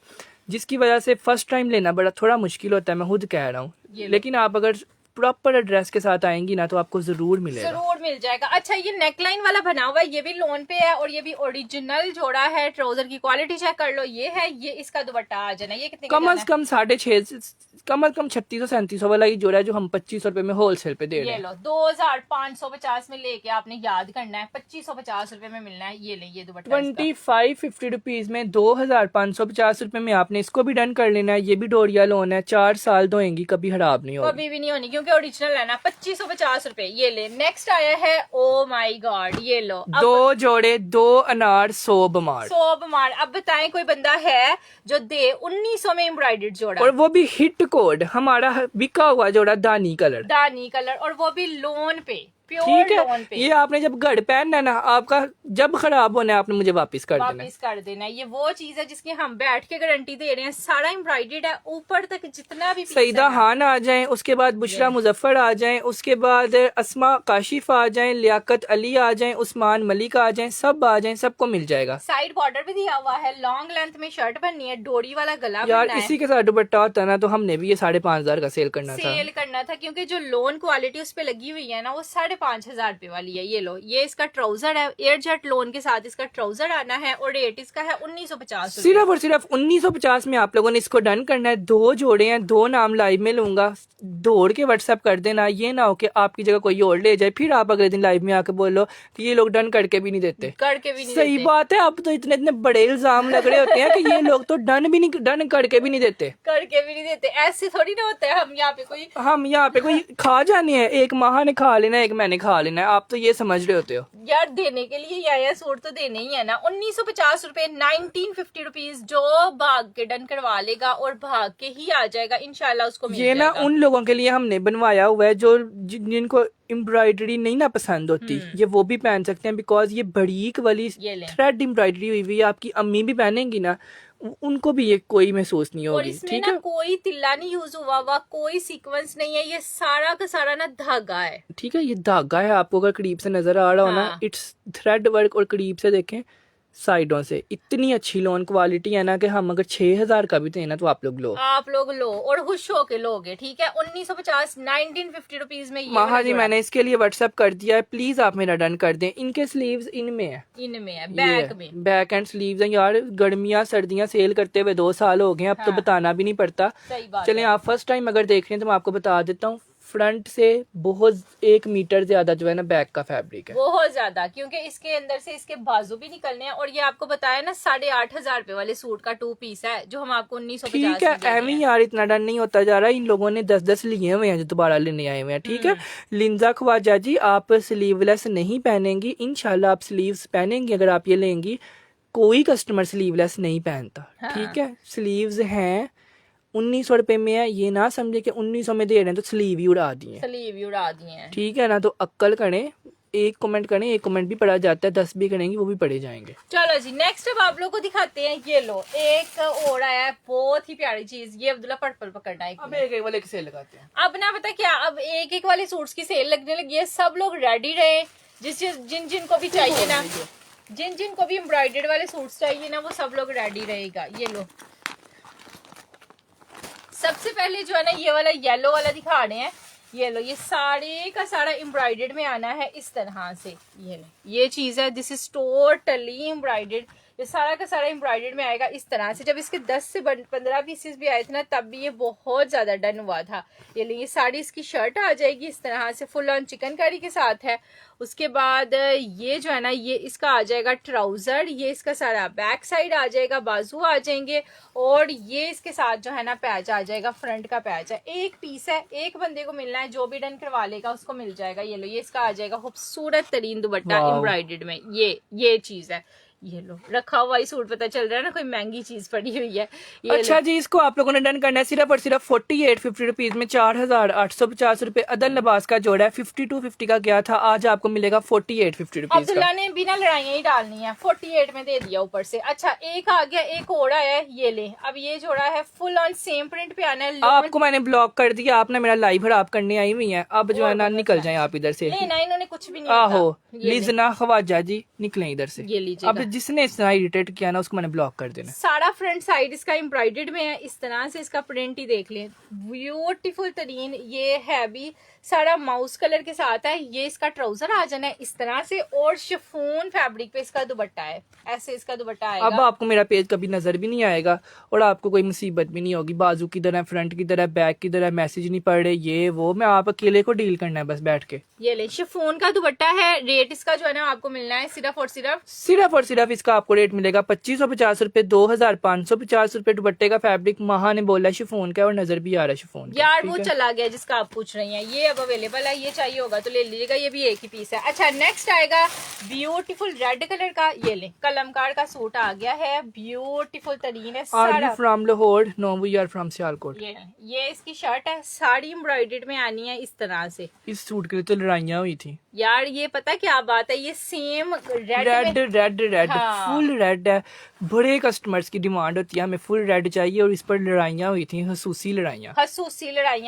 जिसकी वजह से फर्स्ट टाइम लेना बड़ा थोड़ा मुश्किल होता है, मैं खुद कह रहा हूँ। लेकिन आप अगर प्रॉपर एड्रेस के साथ आएंगी ना तो आपको जरूर मिलेगा, जरूर मिल जाएगा। अच्छा, ये नेकलाइन वाला बना हुआ है, ये भी लोन पे है और ये भी ओरिजिनल जोड़ा है। ट्राउजर की क्वालिटी चेक कर लो, ये है, ये इसका दुपट्टा आ जाना। ये कितने कम से कम 650, कम से कम 3600-3700 वाला ये जोड़ा है जो हम 2500 रुपए में होलसेल पे दे रहे हैं। ये लो 2550 में लेके आपने याद करना है, 2550 रुपए में मिलना है। ये ले, ये दुपट्टा 2550 रुपीज में 2550 रुपए में आपने इसको भी डन कर लेना है। ये भी डोरिया लोन है, 4 साल धोएंगी, कभी खराब नहीं होगी, कभी भी नहीं होनी, क्योंकि ओरिजिनल है ना। 2550 रुपए। ये ले, नेक्स्ट आया है, ओ माय गॉड, ये लो, 2 जोड़े 2 अनार 100 बमार। 100 बमार। अब बताएं कोई बंदा है जो दे 1900 में एम्ब्रॉयडर्ड जोड़ा, और वो भी हिट कोड, हमारा बिका हुआ जोड़ा दानी कलर, और वो भी लोन पे, प्योर ठीक है। लोन पे। ये आपने जब घर पहनना है ना, आपका जब खराब होना है आपने मुझे वापस कर देना है। ये वो चीज है जिसकी हम बैठ के गारंटी दे रहे हैं। सारा एम्ब्रॉयडर्ड है, ऊपर तक जितना भी सईदा खान आ जाएं, उसके बाद बुशरा मुजफ्फर आ जाएं, उसके बाद अस्मा काशिफ आ जाएं, लियाकत अली आ जाएं, उस्मान मलिक आ जाएं, सब आ जाएं, सबको मिल जाएगा। साइड बॉर्डर भी दिया हुआ है, लॉन्ग लेंथ में शर्ट बननी है, डोरी वाला गला यार बनना है। इसी के साथ दुपट्टा होता ना तो हमने भी ये 5500 का सेल करना था, क्योंकि जो लोन क्वालिटी उस पे लगी हुई है ना, वो 5500 रुपए वाली है। ये लो, ये इसका ट्राउजर है, एयर जेट लोन के साथ इसका ट्राउजर आना है और रेट इसका है 1950। सिर्फ और सिर्फ 1950 में आप लोगों ने इसको डन करना है। 2 जोड़े हैं, 2 नाम लाइव में लूंगा, दौड़ के व्हाट्सएप कर देना। ये ना हो कि आपकी जगह कोई और ले जाए, फिर आप अगले दिन लाइव में आके बोलो तो ये लोग डन करके भी नहीं देते, सही बात है। अब तो इतने इतने बड़े इल्जाम लग रहे होते हैं कि ये लोग तो डन करके भी नहीं देते, ऐसे थोड़ी ना होता है। हम यहाँ पे कोई खा जाने हैं, एक माह ने खा लेना है, एक मैंने खा लेना है, आप तो ये समझ रहे होते हो यार। देने के लिए ही आया, सूट तो देने ही है ना। 1950 रुपए, 1950 रुपीज। जो भाग के डन करवा लेगा और भाग के ही आ जाएगा इंशाल्लाह, उसको मिल ये ना उन लोगों के लिए हमने बनवाया हुआ है जो जिनको एम्ब्रॉयडरी नहीं ना पसंद होती, ये वो भी पहन सकते हैं, बिकॉज ये बरीक वाली थ्रेड एम्ब्रॉयडरी हुई हुई है, आपकी अम्मी भी पहनेंगी ना, उनको भी ये कोई महसूस नहीं होगी। ठीक है, कोई तिल्ला नहीं यूज हुआ, कोई सीक्वेंस नहीं है, ये सारा का सारा ना धागा है, ठीक है। ये धागा है, आपको अगर करीब से नजर आ रहा हो ना, इट्स थ्रेड वर्क, और करीब से देखें साइडों से, इतनी अच्छी लोन क्वालिटी है ना कि हम अगर 6000 का भी दें ना तो आप लोग लो और खुश होके लोगे, ठीक है। 1950, 1950 रुपीज में। महा जी, मैंने इसके लिए व्हाट्सएप कर दिया है, प्लीज आप मेरा डन कर दें। इनके स्लीव्स इनमें है, बैक एंड स्लीव्स हैं। यार गर्मियां सर्दियां सेल करते हुए 2 साल हो गए, अब तो बताना भी नहीं पड़ता। चलें, आप फर्स्ट टाइम अगर देख रहे हैं तो मैं आपको बता देता हूँ, फ्रंट से बहुत 1 मीटर ज्यादा जो है ना बैक का फैब्रिक है, बहुत ज्यादा, क्योंकि इसके अंदर से इसके बाजू भी निकलने हैं। और ये आपको बताया ना 8500 रुपए वाले सूट का 2 पीस है जो हम आपको 1950। ठीक है, एवं यार इतना डन नहीं होता जा रहा, इन लोगों ने 10-10 लिए हुए हैं जो दोबारा लेने आए हुए हैं, ठीक है। लिंजा ख्वाजा जी, आप स्लीवलेस नहीं पहनेंगी, इंशाल्लाह आप स्लीव्स पहनेंगी अगर आप ये लेंगी। कोई कस्टमर स्लीवलेस नहीं पहनता, ठीक है। स्लीव्स हैं, 1900 रुपए में है, ये ना समझे कि 1900 में दे रहे हैं तो स्लीव ही उड़ा दिए, ठीक है ना। तो अक्कल करें, एक कमेंट करें, एक कमेंट भी पढ़ा जाता है, 10 भी करेंगी वो भी पढ़े जाएंगे। चलो जी नेक्स्ट अब आप लोग को दिखाते हैं। ये लो एक और आया है, बहुत ही प्यारी चीज। ये अब्दुल्ला पर्पल पकड़ना है। अब एक वाले की सेल लगाते हैं। अब ना पता क्या, अब एक एक वाले सूट्स की सेल लगने लगी है। सब लोग रेडी रहे, जिन जिन को भी चाहिए ना, जिन जिन को भी एम्ब्रॉयडर्ड वाले सूट्स चाहिए ना, वो सब लोग रेडी रहेगा। ये लो सबसे पहले जो है ना ये वाला येलो वाला दिखा रहे हैं। ये लो ये सारे का सारा एम्ब्रॉयडर्ड में आना है इस तरह से। ये लो ये चीज है, दिस इज टोटली एम्ब्रॉयडर्ड। ये सारा का सारा एम्ब्रॉयडर्ड में आएगा इस तरह से। जब इसके 10 से 15 पीसेस भी आए थे ना, तब भी ये बहुत ज्यादा डन हुआ था। ये लो ये साड़ी इसकी शर्ट आ जाएगी इस तरह से, फुल ऑन चिकनकारी के साथ है। उसके बाद ये जो है ना ये इसका आ जाएगा ट्राउजर। ये इसका सारा बैक साइड आ जाएगा, बाजू आ जाएंगे, और ये इसके साथ जो है ना पैच आ जाएगा, फ्रंट का पैच है। एक पीस है, एक बंदे को मिलना है, जो भी डन करवा लेगा उसको मिल जाएगा। ये लो ये इसका आ जाएगा खूबसूरत तरीन दुपट्टा एम्ब्रॉयडर्ड में। ये चीज है। ये लो रखा हुआ ही सूट पता चल रहा है ना, कोई महंगी चीज पड़ी हुई है। ये अच्छा जी, इसको आप लोगों ने डन करना है सिर्फ और सिर्फ 4850 रुपीज में। 4850 रुपए अदल लिबास का जोड़ा है। 5250 का गया था, आज आपको मिलेगा 4850 रुपीज अब्दुल्ला ने बिना लड़ाइयां ही डालनी है, 48 में दे दिया ऊपर से। अच्छा एक आ गया, एक और आया है। ये ले अब ये जोड़ा है, फुल ऑन सेम प्रिंट पे आना है। आपको मैंने ब्लॉक कर दिया, आपने मेरा लाइव खराब करने आई हुई है। अब जो है ना निकल जाए आप इधर से। नहीं इन्होंने कुछ भी नहीं आहो लिजना खवाजा जी निकले इधर से। ये लीजिए। अब जिसने इस तरह इरिटेट किया ना उसको मैंने ब्लॉक कर देना। सारा फ्रंट साइड इसका एम्ब्रॉयडर्ड में है इस तरह से। इसका प्रिंट ही देख लें, ब्यूटीफुल तरीन। ये है भी सारा माउस कलर के साथ है। ये इसका ट्राउजर आ जाना है इस तरह से, और शिफॉन फैब्रिक पे इसका दुपट्टा है। ऐसे इसका दुपट्टा आएगा। अब आपको मेरा पेज कभी नजर भी नहीं आएगा और आपको कोई मुसीबत भी नहीं होगी। बाजू की तरह, फ्रंट की तरह, बैक की तरह मैसेज नहीं पड़ रहे, ये वो। मैं आप अकेले को डील करना है बस बैठ के। ये ले शिफॉन का दुपट्टा है। रेट इसका जो है ना आपको मिलना है सिर्फ और सिर्फ इसका आपको रेट मिलेगा 2550 रुपए, 2550 रुपए। दुपट्टे का फैब्रिक महा ने बोला शिफॉन का, और नजर भी आ रहा है शिफॉन का। यार वो चला गया जिसका आप पूछ रही हैं। ये अब अवेलेबल है, ये चाहिए होगा तो ले लीजिएगा। ये भी एक ही पीस है। अच्छा नेक्स्ट आएगा ब्यूटीफुल रेड कलर का। ये ले कलमकार का सूट आ गया है, ब्यूटीफुल तरीन है सारा। From Lahore? No we are from Sialkot. ये इसकी शर्ट है, साड़ी एम्ब्रॉयडर्ड में आनी है इस तरह से। इस सूट के लिए तो लड़ाइयाँ हुई थी यार। ये पता क्या बात है, ये सेम रेड हाँ। फुल रेड है। बड़े कस्टमर्स की डिमांड होती है हमें फुल रेड चाहिए, और इस पर लड़ाइयाँ हुई थी, खसूसी लड़ाइयाँ।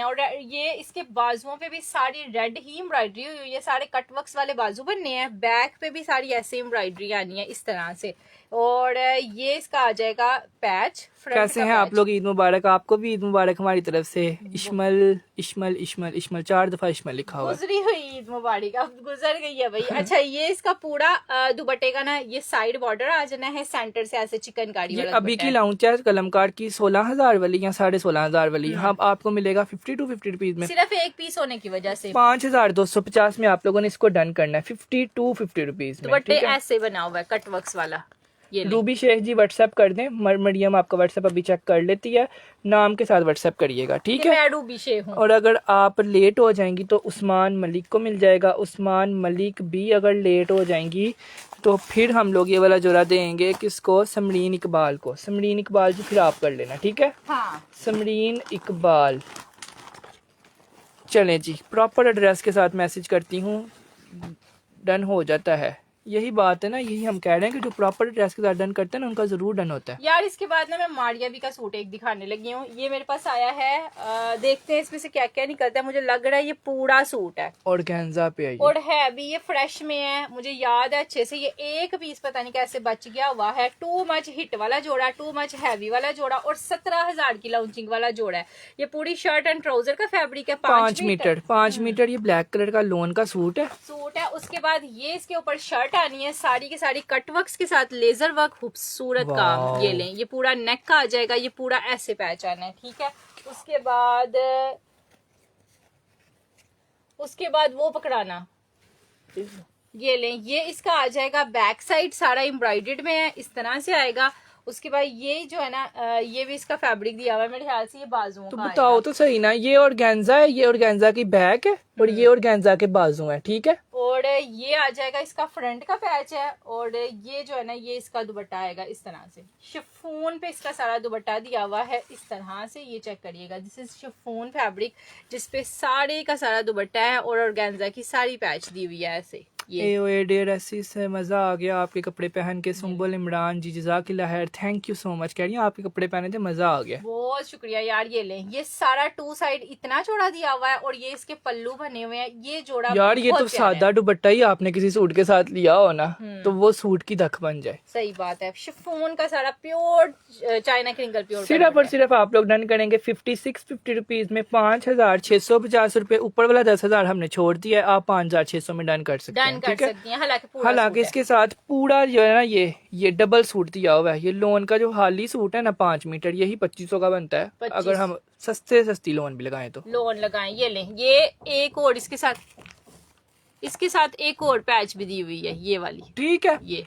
और ये इसके बाजुओं पे भी सारी रेड ही एम्ब्रॉयडरी हुई है। सारे कटवर्क्स वाले बाजू बनने हैं। बैक पे भी सारी ऐसे एम्ब्रॉयडरी आनी है इस तरह से। और ये इसका आ जाएगा पैच। कैसे हैं आप लोग? ईद मुबारक। आपको भी ईद मुबारक हमारी तरफ से। इश्मल 4 दफा इश्मल लिखा हुआ है। गुजरी हुई ईद मुबारक, अब गुजर गई है भाई। अच्छा ये इसका पूरा दुपट्टे का ना ये साइड बॉर्डर आ जाना है, सेंटर से ऐसे चिकनकारी वाला। अभी की लॉन्च है कलमकार की 16,000 वाली या 16,500 वाली। हाँ आपको मिलेगा 5250 रुपीज में, सिर्फ एक पीस होने की वजह से। 5250 में आप लोगों ने इसको डन करना है 5250 रुपीज में। दुपट्टे ऐसे बना हुआ है कटवर्क्स वाला। रूबी शेख जी व्हाट्सएप कर दें। मरियम आपका व्हाट्सएप अभी चेक कर लेती है, नाम के साथ व्हाट्सएप करिएगा, ठीक है? मैं रूबी शेख हूँ। और अगर आप लेट हो जाएंगी तो उस्मान मलिक को मिल जाएगा। उस्मान मलिक भी अगर लेट हो जाएंगी तो फिर हम लोग ये वाला जोड़ा देंगे किसको? समरीन इकबाल को। समरीन इकबाल जी फिर आप कर लेना, ठीक है? हाँ। समरीन इकबाल। चलें जी, प्रॉपर एड्रेस के साथ मैसेज करती हूँ, डन हो जाता है। यही बात है ना, यही हम कह रहे हैं कि जो प्रॉपर ड्रेस के साथ डन करते हैं ना उनका जरूर डन होता है। यार इसके बाद ना मैं मारिया भी का सूट एक दिखाने लगी हूँ। ये मेरे पास आया है, देखते हैं इसमें से क्या क्या निकलता है। मुझे लग रहा है ये पूरा सूट है, ऑर्गेन्जा पे आई और है भी ये फ्रेश में है। मुझे याद है अच्छे से। ये एक पीस पता नहीं कैसे बच गया हुआ है। टू मच हिट वाला जोड़ा, टू मच हैवी वाला जोड़ा, और 17,000 की लॉन्चिंग वाला जोड़ा है। ये पूरी शर्ट एंड ट्राउजर का फैब्रिक है, 5 मीटर। 5 मीटर। ये ब्लैक कलर का लोन का सूट है। उसके बाद ये इसके ऊपर शर्ट आनी है, साड़ी के साड़ी कटवर्क्स के साथ, लेजर वर्क, खूबसूरत काम। ये लें, ये पूरा नेक का आ जाएगा, ये पूरा ऐसे पैच आना है, ठीक है? उसके बाद वो पकड़ाना। ये लें, ये इसका आ जाएगा बैक साइड, सारा एम्ब्रॉयडर्ड में है, इस तरह से आएगा। उसके बाद ये जो है ना, ये भी इसका फैब्रिक दिया हुआ है मेरे ख्याल से। ये बाजुओं तो का बताओ आएगा। तो सही ना, ये ऑर्गेन्जा है, ये ऑर्गेन्जा की बैक है, और ये ऑर्गेन्जा के बाजू है, ठीक है? और ये आ जाएगा इसका फ्रंट का पैच है, और ये जो है ना ये इसका दुपट्टा आएगा इस तरह से। शिफॉन पे इसका सारा दुपट्टा दिया हुआ है इस तरह से। ये चेक करिएगा, दिस इज शिफॉन फैब्रिक जिसपे सारे का सारा दुपट्टा है, और ऑर्गेन्जा की सारी पैच दी हुई है ऐसे। ये AOA डेयर ऐसी से मजा आ गया आपके कपड़े पहन के। सुम्बुल इमरान जी जज़ाकिल्लाह खैर, थैंक यू सो मच। कह रही हैं आपके कपड़े पहने थे, मजा आ गया। बहुत शुक्रिया यार। ये लें, ये सारा 2 साइड इतना चौड़ा दिया हुआ है और ये इसके पल्लू बने हुए हैं। ये जोड़ा यार ये बहुत तो प्यारा है। सादा दुपट्टा ही आपने किसी सूट के साथ लिया हो ना, तो वो सूट की धक बन जाए। सही बात है। शिफॉन का सारा प्योर चाइना क्रिंकल प्योर सिर्फ और सिर्फ आप लोग डन करेंगे 5650 रुपीज में 5650 रुपए। ऊपर वाला 10,000 हमने छोड़ दिया है, आप 5600 में डन कर सकते डन हैं। कर ठीक है, सकती हैं। हालांकि पूरा हालांकि सूट है। इसके साथ पूरा जो है ना ये डबल सूट दिया हुआ है। ये लोन का जो हाली सूट है ना 5 मीटर, यही 2500 का बनता है 25। अगर हम सस्ती लोन भी लगाएं तो। लोन लगाएं। ये लें, ये एक और इसके साथ एक और पैच भी दी हुई है, ये वाली। ठीक है, ये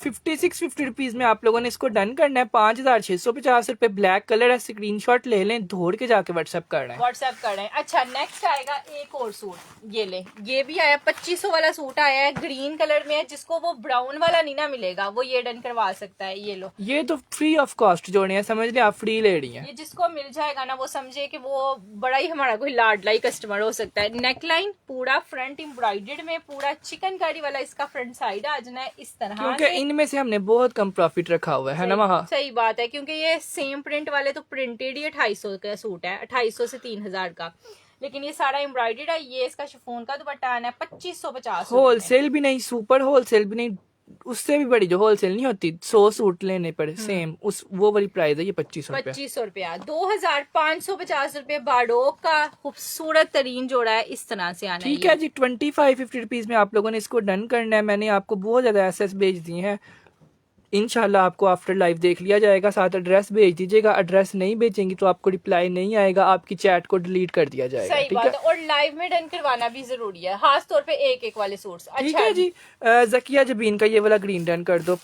5650 रुपीज में आप लोगों ने इसको डन करना है। 5650 रुपए, ब्लैक कलर है। स्क्रीनशॉट ले लें, दौड़ के जाके व्हाट्सएप करना है। व्हाट्सएप कर रहे हैं। अच्छा, नेक्स्ट आएगा एक और सूट। ये ले, ये भी आया 2500 वाला सूट आया है, ग्रीन कलर में है। जिसको वो ब्राउन वाला नहीं ना मिलेगा वो ये डन करवा सकता है। ये लो, ये तो फ्री ऑफ कॉस्ट जोड़े हैं, समझ लें आप फ्री ले रही हैं। ये जिसको मिल जाएगा ना वो समझे कि वो बड़ा ही हमारा कोई लाडलाई कस्टमर हो सकता है। नेकलाइन पूरा फ्रंट एम्ब्रॉयडर्ड में, पूरा चिकनकारी वाला इसका फ्रंट साइड आ जाना है इस तरह क्योंकि से। इनमें से हमने बहुत कम प्रॉफिट रखा हुआ है ना वहाँ। सही बात है, क्योंकि ये सेम प्रिंट वाले तो प्रिंटेड ही 2800 का सूट है, 2800 से 3000 का। लेकिन ये सारा एम्ब्रॉयडर्ड है। ये इसका शिफॉन का दुपट्टा आना है 2550। होलसेल भी नहीं, सुपर होलसेल भी नहीं, उससे भी बड़ी जो होलसेल नहीं होती, 100 सूट लेने पर सेम उस वो वाली प्राइस है। ये 2500 रुपया। 2500 रुपया, 2550 रुपये। बाडोक का खूबसूरत तरीन जोड़ा है, इस तरह से आना ठीक है जी। 2550 रुपीज में आप लोगों ने इसको डन करना है। मैंने आपको बहुत ज्यादा एसएस भेज दिए हैं, इंशाल्लाह आपको आफ्टर लाइव देख लिया जाएगा। साथ एड्रेस भेज दीजिएगा, एड्रेस नहीं भेजेंगी तो आपको रिप्लाई नहीं आएगा, आपकी चैट को डिलीट कर दिया जाएगा। सही ठीक बात है, है। और लाइव में डन करवाना भी जरूरी है, खास तौर पे एक वाले सूट्स। ठीक अच्छा है जी। जकिया जबीन का ये वाला ग्रीन डन कर दो।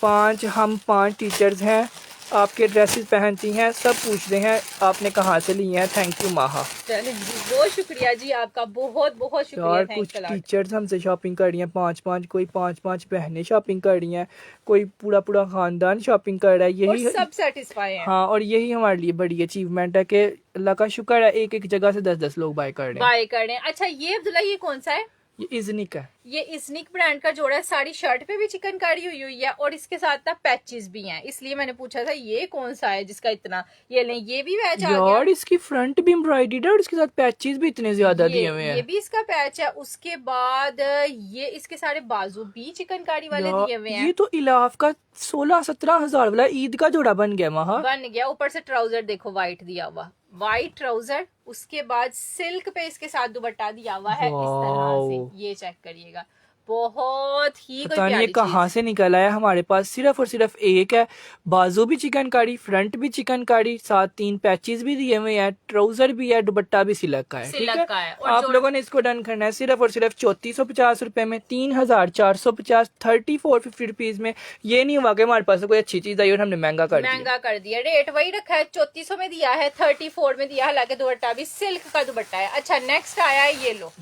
हम 5 टीचर्स हैं, आपके ड्रेसेस पहनती हैं, सब पूछ रहे हैं आपने कहाँ से लिए हैं। थैंक यू माहा। चलें जी, बहुत शुक्रिया जी आपका, बहुत बहुत शुक्रिया। यार थैंक्स कुछ अ लॉट। टीचर्स हमसे शॉपिंग कर रही हैं 5-5, कोई 5-5 बहनें शॉपिंग कर रही हैं, कोई पूरा खानदान शॉपिंग कर रहा है। और यही सब सेटिस्फाई हैं। हाँ, और यही हमारे लिए बड़ी अचीवमेंट है कि अल्लाह का शुक्र है एक जगह से 10-10 लोग बाय कर रहे हैं। बाय कर रहे हैं। अच्छा, ये अब्दुल्ला, ये कौन सा है? ये इजनिक है। ये इस्निक ब्रांड का जोड़ा है। सारी शर्ट पे भी चिकनकारी हुई है और इसके साथ ना पैचेस भी हैं, इसलिए मैंने पूछा था ये कौन सा है जिसका इतना। ये लें, ये भी पैच आ गया। यार इसकी फ्रंट भी एम्ब्रॉयडर्ड है और इसके साथ पैचेस भी इतने ज्यादा दिए हुए ये हैं। भी इसका पैच है। उसके बाद ये इसके सारे बाजू भी चिकनकारी वाले दिए हुए हैं। ये तो इलाफ का 16-17 हजार वाला ईद का जोड़ा बन गया वहाँ। बन गया। ऊपर से ट्राउजर देखो वाइट दिया हुआ, वाइट ट्राउजर। उसके बाद सिल्क पे इसके साथ दुपट्टा दिया हुआ है इस तरह से। ये चेक करिएगा, बहुत ही पता नहीं ये कहाँ से निकल आया। हमारे पास सिर्फ और सिर्फ एक है। बाजू भी चिकनकारी, फ्रंट भी चिकनकारी, साथ 3 पैचेस भी दिए हुए हैं, ट्राउजर भी है, दुपट्टा भी सिलक का है। ठीक है, आप लोगों ने इसको डन करना है सिर्फ और सिर्फ 3450 रुपए में, 3450, 3450 रुपीज में। ये नहीं हुआ कि हमारे पास कोई अच्छी चीज आई और हमने महंगा कर दिया। रेट वही रखा है, 3400 में दिया है, 34 में दिया है। हालांकि दुपट्टा भी सिल्क का दुपट्टा है। अच्छा, नेक्स्ट आया है ये लो,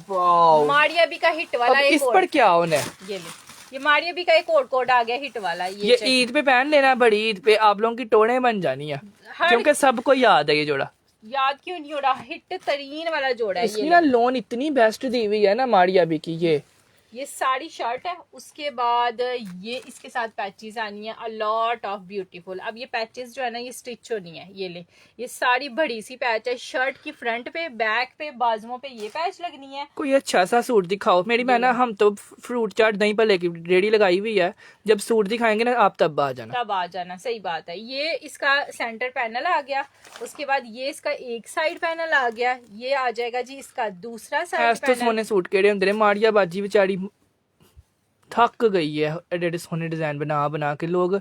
मारिया भी का हिट वाला। इस पर क्या होना है? ये ले, ये मारिया भी का एक कोड आ गया हिट वाला। ये ईद पे पहन लेना, बड़ी ईद पे आप लोगों की टोड़े बन जानी है, क्योंकि सबको याद है ये जोड़ा। याद क्यों नहीं हो रहा? हिट तरीन वाला जोड़ा है। इसकी ना लोन इतनी बेस्ट दी हुई है ना मारिया भी की। ये सारी शर्ट है। उसके बाद ये इसके साथ पैचेस आनी है, अ लॉट ऑफ ब्यूटीफुल। अब ये पैचेस जो है ना ये स्टिच होनी है। ये ले, ये सारी बड़ी सी पैच है शर्ट की, फ्रंट पे, बैक पे, बाजुओं पे ये पैच लगनी है। कोई अच्छा सा सूट दिखाओ। मेरी बहन, हम तो फ्रूट चाट दही पर लेके रेडी लगाई हुई है, जब सूट दिखाएंगे ना आप तब आ जाना। सही बात है। ये इसका सेंटर पैनल आ गया। उसके बाद ये इसका एक साइड पैनल आ गया। ये आ जाएगा जी इसका दूसरा साइड पैनल। तो सोने सूट केड़े होंदे ने, मारिया बाजी बेचारी थक गई है एडे सोने डिजाइन बना के। लोग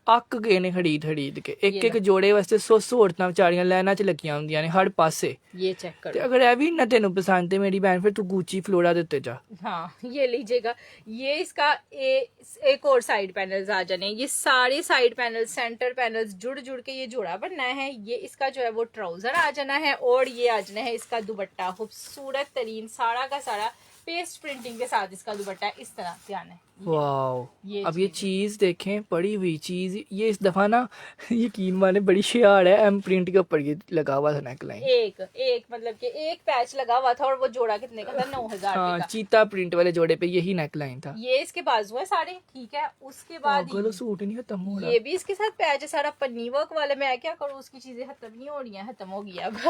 अक गए ने खरीद के। एक जोड़े वास्ते 100 औरतां बेचारियां लाइनां च लगियां हुंदियां ने हर पासे। ये चेक करो। अगर ए भी ना तेनू पसंद है मेरी बहन, फिर तू गुची फ्लोरा देते जा। हाँ, ये लीजिएगा। ये इसका एक और साइड पैनल्स आ जाने। ये सारे साइड पैनल, सेंटर पैनल्स जुड़ के ये जोड़ा बनना है। ये इसका जो है वो ट्राउजर आ जाना है और ये आ जाना है इसका दुपट्टा, खूबसूरत तरीन सारा का सारा पेस्ट प्रिंटिंग के साथ इसका दुपट्टा है, इस तरह ध्यान है। वाओ, ये अब ये चीज देखें, पड़ी हुई चीज, ये इस दफा ना यकीन माने बड़ी शियार है, एम प्रिंट के ऊपर ये लगा हुआ था नेकलाइन। एक मतलब कि एक पैच लगा हुआ था और वो जोड़ा कितने का था, 9,000 हाँ, का। चीता प्रिंट वाले जोड़े पे यही नेकलाइन था। ये इसके बाजू है सारे, ठीक है। उसके बाद गलो सूट नहीं खत्म हो रहा। ये भी इसके साथ पैच है सारा, पन्नी वर्क वाला। मैं क्या करूँ, उसकी चीजें खत्म नहीं हो रही है, खत्म हो गई अब।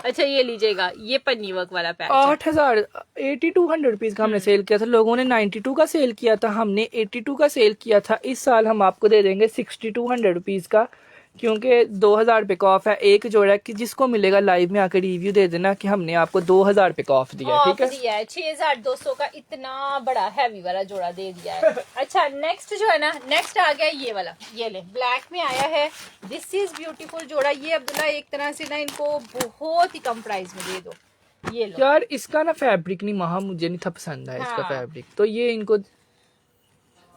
अच्छा ये लीजिएगा, ये पन्नी वर्क वाला पैच 8,000 8200 रुपीज का हमने सेल किया था, लोगों ने 92 का सेल किया था, हमने 82 का सेल किया था। इस साल हम आपको दे देंगे 6200 रुपीज का, क्योंकि 2000 रुपए का ऑफ है। एक जोड़ा कि जिसको मिलेगा लाइव में आकर रिव्यू दे देना कि हमने आपको 2000 रुपए का ऑफ दिया, ठीक है। दिया है 6200 का, इतना बड़ा हैवी वाला जोड़ा दे दिया है। अच्छा नेक्स्ट जो है ना, नेक्स्ट आ गया ये वाला, ये ले ब्लैक में आया है। दिस इज ब्यूटीफुल जोड़ा। ये अब्दुल्ला एक तरह से ना इनको बहुत ही कम प्राइस में दे दो। ये लो यार, इसका ना फैब्रिक नहीं महा मुझे नहीं था पसंद है इसका फैब्रिक, तो ये इनको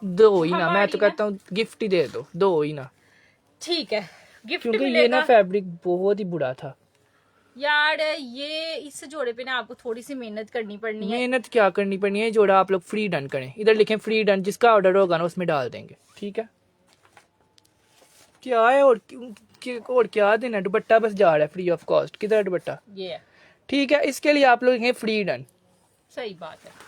दो ही ना, मैं तो कहता हूँ गिफ्ट ही दे दो ही ना, ठीक है, गिफ्ट क्योंकि ये ना फैब्रिक बहुत ही बुरा था यार। ये इस जोड़े पे ना आपको थोड़ी सी मेहनत करनी पड़नी है। मेहनत क्या करनी पड़नी है, जोड़ा आप लोग फ्री डन करें, इधर लिखें फ्री डन, जिसका ऑर्डर होगा ना उसमें डाल देंगे, ठीक है। क्या है और क्या देना, दुपट्टा बस जा रहा है फ्री ऑफ कॉस्ट, किधर दुपट्टा, ये है। ठीक है। इसके लिए आप लोग लिखें फ्री डन, सही बात है।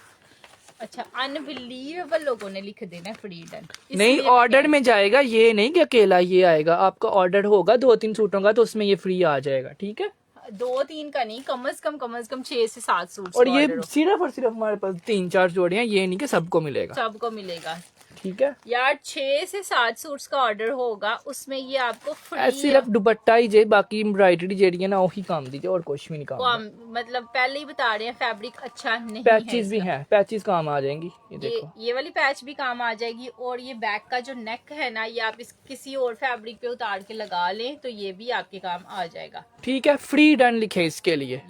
अच्छा अनबिलीवेबल लोगों ने लिख देना फ्री डन, नहीं ऑर्डर में जाएगा, ये नहीं कि अकेला ये आएगा, आपका ऑर्डर होगा 2-3 सूटों का तो उसमें ये फ्री आ जाएगा, ठीक है। 2-3 का नहीं, कम से कम 6 से 7 सूट। और ये सिर्फ और सिर्फ हमारे पास 3-4 जोड़े हैं, ये नहीं कि सबको मिलेगा, सबको मिलेगा, ठीक है यार। 6 से 7 सूट्स का ऑर्डर होगा, उसमें ये आपको सिर्फ दुपट्टा ही जे, बाकी एम्ब्रॉयडरी जेडी है ना वही काम दीजिए और कुछ भी नहीं काम। मतलब पहले ही बता रहे हैं फैब्रिक अच्छा नहीं है। पैचेस भी हैं, पैचेस काम आ जाएंगी, ये देखो ये वाली पैच भी काम आ जाएगी। और ये बैक का जो नेक है ना, ये आप किसी और फैब्रिक पे उतार के लगा लें तो ये भी आपके काम आ जाएगा, ठीक है। फ्री डन लिखे इसके लिए,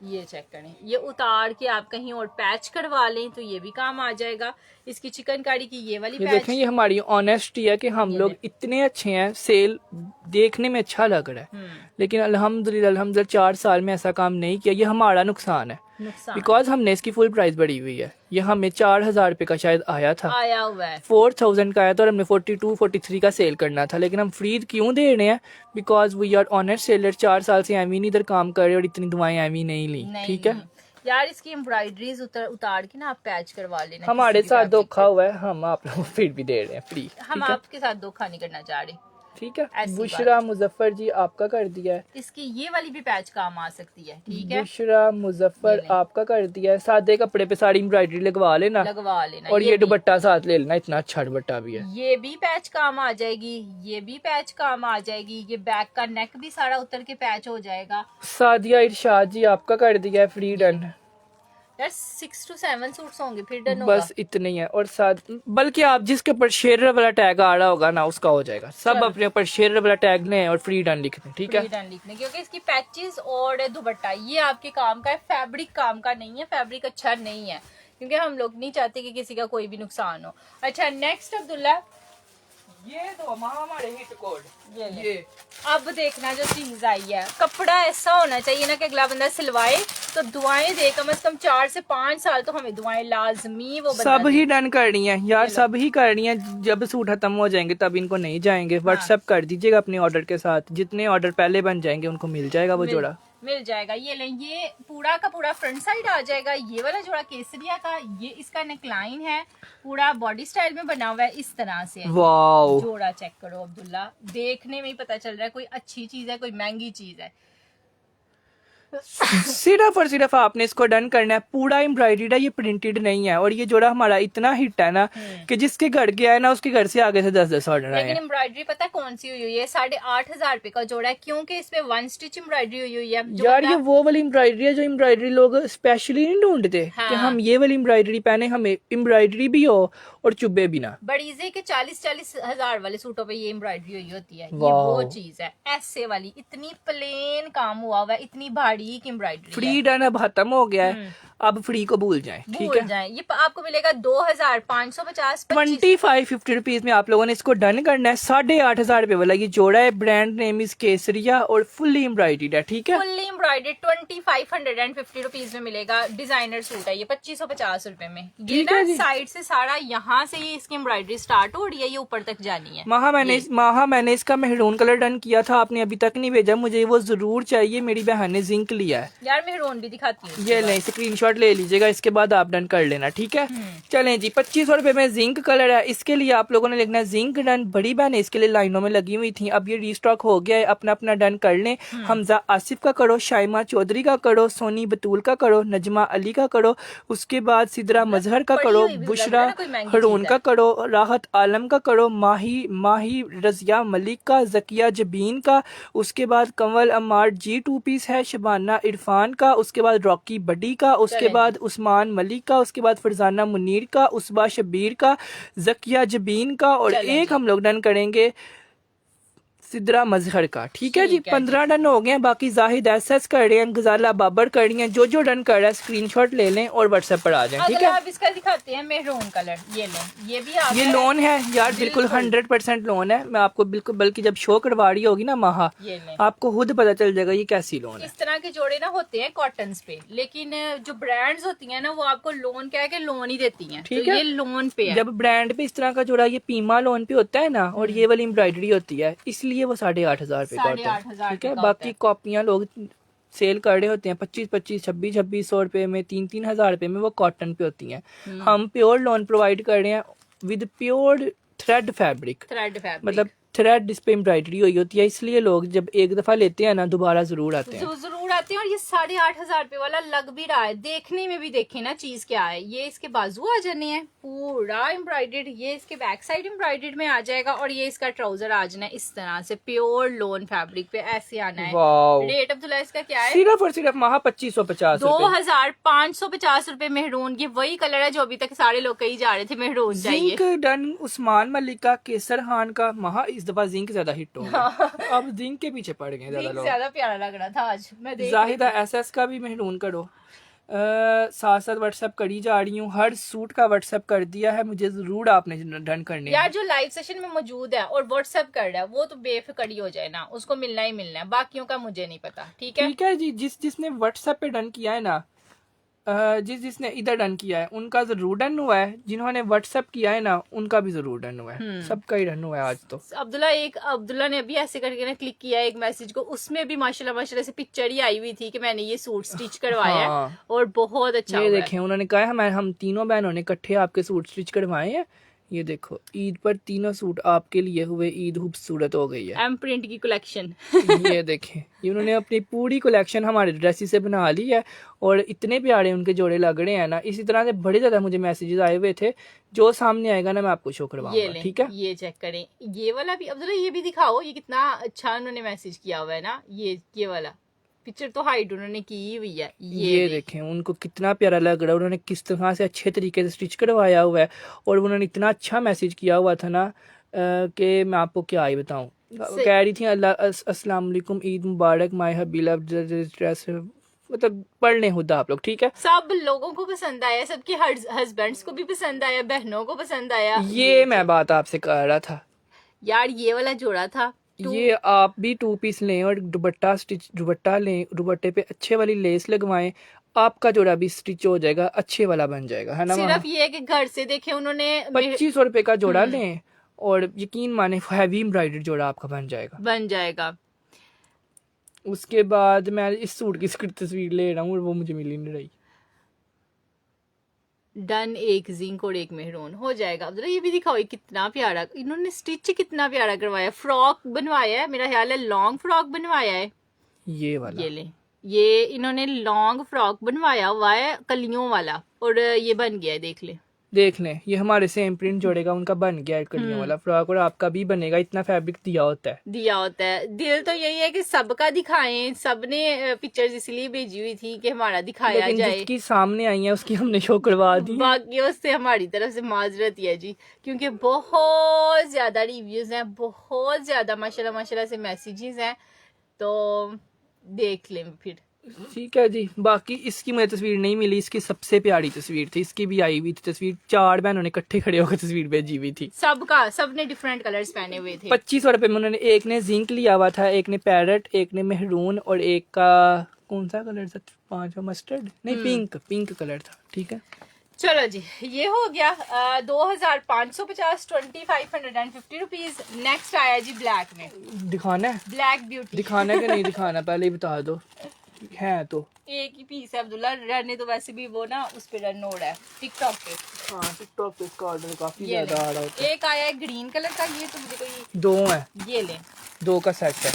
ये चेक करें, ये उतार के आप कहीं और पैच करवा लें तो ये भी काम आ जाएगा। इसकी चिकनकारी की ये वाली पैच, देखें, ये हमारी ऑनेस्टी है कि हम लोग इतने अच्छे हैं, सेल देखने में अच्छा लग रहा है, लेकिन अल्हम्दुलिल्लाह 4 साल में ऐसा काम नहीं किया, ये हमारा नुकसान है, बिकॉज हमने इसकी फुल प्राइस बढ़ी हुई है। ये हमें 4000 रुपए का शायद आया हुआ है, 4000 का आया था और हमने 42-43 का सेल करना था, लेकिन हम फ्री क्यों दे रहे हैं, because we are honest seller. 4 साल से एमी नहीं इधर काम कर रहे और इतनी दुआएं एमी नहीं ली, ठीक है यार। इसकी एम्ब्रॉयडरीज उतार के ना आप पैच करवा लेना। हमारे साथ धोखा हुआ है, हम आप लोग फिर भी दे रहे हैं फ्री, हम आपके साथ धोखा नहीं करना चाह रहे, ठीक है। बुशरा मुजफ्फर जी आपका कर दिया है, इसकी ये वाली भी पैच काम आ सकती है, ठीक है। बुशरा मुजफ्फर आपका कर दिया है। सादे कपड़े पे सारी एम्ब्रॉयडरी लगवा लेना और ये दुपट्टा साथ ले लेना, इतना अच्छा दुपट्टा भी है। ये भी पैच काम आ जाएगी, ये भी पैच काम आ जाएगी। ये बैक का नेक भी सारा उतर के पैच हो जाएगा। सादिया इरशाद जी आपका कर दिया है फ्री डन। यार 6 to 7 सूट्स होंगे फिर डन होगा, बस इतने ही है। और साथ बल्कि आप जिसके ऊपर शेर वाला टैग आ रहा होगा ना उसका हो जाएगा, सब अपने ऊपर शेर वाला टैग लें और फ्री डन लिख दें, ठीक है। फ्री डन लिखने, क्योंकि इसकी पैचेस और दुपट्टा ये आपके काम का है, फैब्रिक काम का नहीं है, फैब्रिक अच्छा नहीं है, क्योंकि हम लोग नहीं चाहते कि किसी का कोई भी नुकसान हो। अच्छा नेक्स्ट अब्दुल्ला, ये तो हमारे हिट कोड, ये अब देखना जो चीज आई है, कपड़ा ऐसा होना चाहिए ना कि अगला बंदा सिलवाए तो दुआएं दे, कम से कम 4 से 5 साल तो हमें दुआएं लाजमी वो सब ही डन करनी है यार, सब ही करनी है। जब सूट खत्म हो जाएंगे तब इनको नहीं जाएंगे, व्हाट्सएप कर दीजिएगा अपने ऑर्डर के साथ, जितने ऑर्डर पहले बन जाएंगे उनको मिल जाएगा वो जोड़ा, मिल जाएगा। ये लें, ये पूरा का पूरा फ्रंट साइड आ जाएगा। ये वाला जोड़ा केसरिया का, ये इसका नेकलाइन है, पूरा बॉडी स्टाइल में बना हुआ है इस तरह से। वाओ, जोड़ा चेक करो अब्दुल्ला, देखने में ही पता चल रहा है कोई अच्छी चीज है, कोई महंगी चीज है। सिर्फ और सिर्फ आपने इसको डन करना है, पूरा एम्ब्रॉयडर्ड है, ये प्रिंटेड नहीं है। और ये जोड़ा हमारा इतना हिट है ना कि जिसके घर गया है ना उसके घर से आगे से 10-10 ऑर्डर आए। लेकिन एम्ब्रॉयडरी पता है कौन सी हुई है, 8,500 रुपए का जोड़ा है, क्योंकि इस पे 1 स्टिच एम्ब्रॉयडरी हुई है। यार ये वो वाली एम्ब्रॉयडरी है जो एम्ब्रॉयडरी लोग स्पेशली नहीं ढूंढते कि हम ये वाली एम्ब्रॉयडरी पहने, हमें एम्ब्रॉयडरी भी हो और चुभे भी ना। बड़ीजे के 40-40 हजार वाले सूटों पे ये एम्ब्रॉयडरी हुई होती है, ये वो चीज है। ऐसे वाली इतनी प्लेन काम हुआ हुआ है, इतनी बारीक एम्ब्रॉयडरी। फ्री डन अब खत्म हो गया है, अब फ्री को भूल जाएं, ठीक भूल है। जाएं। ये आपको मिलेगा 2550 2550 रुपीज में आप लोगों ने इसको डन करना है। 8500 रुपए वाला ये जोड़ा है, ब्रांड नेम इज केसरिया और फुल्ली एम्ब्रॉयडर्ड है, ठीक है। फुल्ली एम्ब्रॉयडर्ड 2550 रुपीज में मिलेगा। डिजाइनर सूट है ये 2550 रुपए में। ये ठीक ना है जी। साइड से सारा यहाँ से ये इसकी एम्ब्रॉयडरी स्टार्ट हो रही है, ये ऊपर तक जानी है। मैंने इसका मेहरून कलर डन किया था, आपने अभी तक नहीं भेजा, मुझे वो जरूर चाहिए। मेरी बहन ने जिंक लिया है यार मेहरून भी दिखाती हूँ। ये नहीं, स्क्रीनशॉट ले लीजिएगा, इसके बाद आप डन कर लेना, ठीक है। चलें जी, 2500 रुपए में जिंक कलर है, इसके लिए आप लोगों ने लिखना है जिंक डन। बड़ी बहन इसके लिए लाइनों में लगी हुई थी, अब ये रीस्टॉक हो गया है, अपना अपना डन कर लें। हमजा आसिफ का करो, शाइमा चौधरी का करो, सोनी बतूल का करो, नजमा अली का करो, उसके बाद सिदरा मजहर का करो, बुशरा हरून का करो, राहत आलम का करो, माही रजिया मलिक का, जकिया जबीन का, उसके बाद कंवल अमार जी 2 पीस है, शबाना इरफान का, उसके बाद रॉकी बडी का, उसके बाद उस्मान मलिक का, उसके बाद फरजाना मुनीर का, उसबा शबीर का, जकिया जबीन का, और एक हम लोग डन करेंगे सिदरा मजहर का, ठीक है जी। 15 डन हो गए हैं, बाकी जाहिद एसएस कर रहे हैं, गजाला बाबर कर रही हैं। जो जो डन कर रहा है स्क्रीनशॉट ले लें और व्हाट्सएप पर आ जाएं, ठीक है। अब इसका दिखाते हैं मेहरून कलर, ये लें, ये भी ये लोन है यार, बिल्कुल 100% लोन है। मैं आपको बिल्कुल, बल्कि जब शो करवा रही होगी ना महा, आपको खुद पता चल जाएगा ये कैसी लोन है। इस तरह के जोड़े ना होते हैं कॉटन पे, लेकिन जो ब्रांड्स होती हैं ना वो आपको लोन कह के लोन ही देती हैं, ठीक तो है। ये लोन पे है। जब ब्रांड पे इस तरह का जोड़ा ये पीमा लोन पे होता है ना, और ये वाली एम्ब्रॉयडरी होती है, इसलिए वो 8500 रुपए का होता है, ठीक है। बाकी कॉपियां लोग सेल कर रहे होते हैं 25-25, 2600 रुपए में, 3-3 हजार रुपए में, वो कॉटन पे होती हैं। हम प्योर लोन प्रोवाइड कर रहे हैं विद प्योर थ्रेड फैब्रिक, मतलब थ्रेड इस पे एम्ब्रॉयडरी हुई होती है, इसलिए लोग जब एक दफा लेते हैं ना दोबारा जरूर आते हैं। जरूर आते हैं। और ये 8500 रुपए वाला लग भी रहा है, देखने में भी देखें ना चीज क्या है। ये इसके बाजू आ जाने हैं पूरा एम्ब्रॉयडर्ड, ये इसके बैक साइड एम्ब्रॉयडर्ड में आ जाएगा, और ये इसका ट्राउजर आ जाना है इस तरह से प्योर लोन फैब्रिक पे, ऐसे आना है। रेट अब्दुल्ला इसका क्या है? सिर्फ और सिर्फ महा 2550, 2550 रुपए मेहरून। ये वही कलर है जो अभी तक सारे लोग कही जा रहे थे मेहरून चाहिए। जिंक डन उस्मान मलिक का, केसर खान का। महा इस दफा जिंक ज्यादा हिट हो गया, अब जिंक के पीछे पड़ गए ज्यादा लोग। ज्यादा प्यारा लग रहा था आज मैं देख। जाहिदा एसएस का भी मेहरून करो। साथ साथ व्हाट्सएप करी जा रही हूँ, हर सूट का व्हाट्सएप कर दिया है, मुझे जरूर आपने डन करने यार। जो लाइव सेशन में मौजूद है और व्हाट्सएप कर रहा है वो तो बेफिक्री हो जाए ना, उसको मिलना ही मिलना है, बाकियों का मुझे नहीं पता, ठीक है। ठीक है जी। जिसने व्हाट्सएप पे डन किया है ना, जिसने इधर डन किया है उनका जरूर डन हुआ है, जिन्होंने व्हाट्सएप किया है ना उनका भी जरूर डन हुआ है, सबका ही डन हुआ है आज तो। अब्दुल्ला ने अभी ऐसे करके ना क्लिक किया एक मैसेज को, उसमें भी माशाल्लाह से पिक्चर ही आई हुई थी कि मैंने ये सूट स्टिच करवाया है और बहुत अच्छा। ये देखें, उन्होंने कहा है हम तीनों बहनों ने इकट्ठे आपके सूट स्टिच करवाए हैं। ये देखो, ईद पर तीनों सूट आपके लिए हुए, ईद खूबसूरत हो गई है। एम प्रिंट की कलेक्शन ये देखें, ये उन्होंने अपनी पूरी कलेक्शन हमारे ड्रेसी से बना ली है, और इतने प्यारे उनके जोड़े लग रहे हैं ना। इसी तरह से बड़े ज्यादा मुझे मैसेजेस आए हुए थे, जो सामने आएगा ना मैं आपको शो करवाऊंगा, ठीक है। ये चेक करें, ये वाला भी अब्दुल्ला, ये भी दिखाओ, ये कितना अच्छा उन्होंने मैसेज किया हुआ है ना। ये वाला पिक्चर तो हाइड उन्होंने की हुई है। ये देखें, उनको कितना प्यारा लग रहा है, उन्होंने किस तरह से अच्छे तरीके से स्टिच करवाया हुआ है, और उन्होंने इतना अच्छा मैसेज किया हुआ था ना कि मैं आपको क्या ही बताऊं। कह रही थी अस्सलाम वालेकुम, ईद मुबारक, माय हबीला ड्रेस, मतलब पढ़ लें खुद आप लोग, ठीक है। सब लोगों को पसंद आया, सबके हस्बैंड्स को भी पसंद आया, बहनों को पसंद आया। ये मैं बात आपसे कर रहा था यार, ये वाला जोड़ा था। ये आप भी 2 पीस लें और दुपट्टा लें, दुपट्टे पे अच्छे वाली लेस लगवाएं, आपका जोड़ा भी स्टिच हो जाएगा, अच्छे वाला बन जाएगा, है ना। सिर्फ ये है कि घर से देखे उन्होंने 2500 रुपए का जोड़ा लें, और यकीन माने हैवी एम्ब्रॉयडर्ड जोड़ा आपका बन जाएगा। उसके बाद मैं इस सूट की तस्वीर ले रहा हूँ और वो मुझे मिल ही नहीं रही। डन, एक जिंक और एक मेहरून हो जाएगा। अब ये भी दिखाओ, कितना प्यारा इन्होंने स्टिच कितना प्यारा करवाया, फ्रॉक बनवाया है, मेरा ख्याल है लॉन्ग फ्रॉक बनवाया है। ये वाला, ये ले, ये इन्होंने लॉन्ग फ्रॉक बनवाया हुआ है कलियों वाला, और ये बन गया है, देख लें। ये हमारे सेम प्रिंट जोड़ेगा, उनका बन गया है कलियों वाला फ्रॉक, और आपका भी बनेगा। इतना फैब्रिक दिया होता है। दिल तो यही है कि सबका दिखाएं, सबने पिक्चर्स इसलिए भेजी हुई थी कि हमारा दिखाया जाए। जिसकी सामने आई है उसकी हमने शो करवा दी, बाकी उससे हमारी तरफ से माजरत ही है जी, क्योंकि बहुत ज्यादा रिव्यूज हैं, बहुत ज्यादा माशाल्लाह से मैसेजेस हैं, तो देख लें फिर। ठीक है जी। बाकी इसकी मुझे तस्वीर नहीं मिली, इसकी सबसे प्यारी तस्वीर थी, इसकी भी आई हुई थी तस्वीर, 4 बहनों ने इकट्ठे खड़े होकर तस्वीर भेजी हुई थी। सबने डिफरेंट कलर्स पहने हुए थे। 2500 रुपए में उन्होंने, एक ने जिंक लिया हुआ था, एक ने पैरट, एक ने मेहरून और एक का कौन सा कलर था, 5 मस्टर्ड नहीं पिंक कलर था। ठीक है चलो जी, ये हो गया 2550 2550 रुपीज। नेक्स्ट आया जी ब्लैक में। दिखाना है, ब्लैक ब्यूटी दिखाना है कि नहीं दिखाना पहले ही बता दो। है तो एक ही पीस है अब्दुल्ला, रहने तो वैसे भी वो ना उस पे रन हो रहा है टिकटॉक पे। हाँ टिकटॉक पे इसका ऑर्डर काफी ये ज्यादा आ रहा होता है। एक आया है ग्रीन कलर का, ये तो मुझे कोई 2 है, ये ले 2 का सेट है।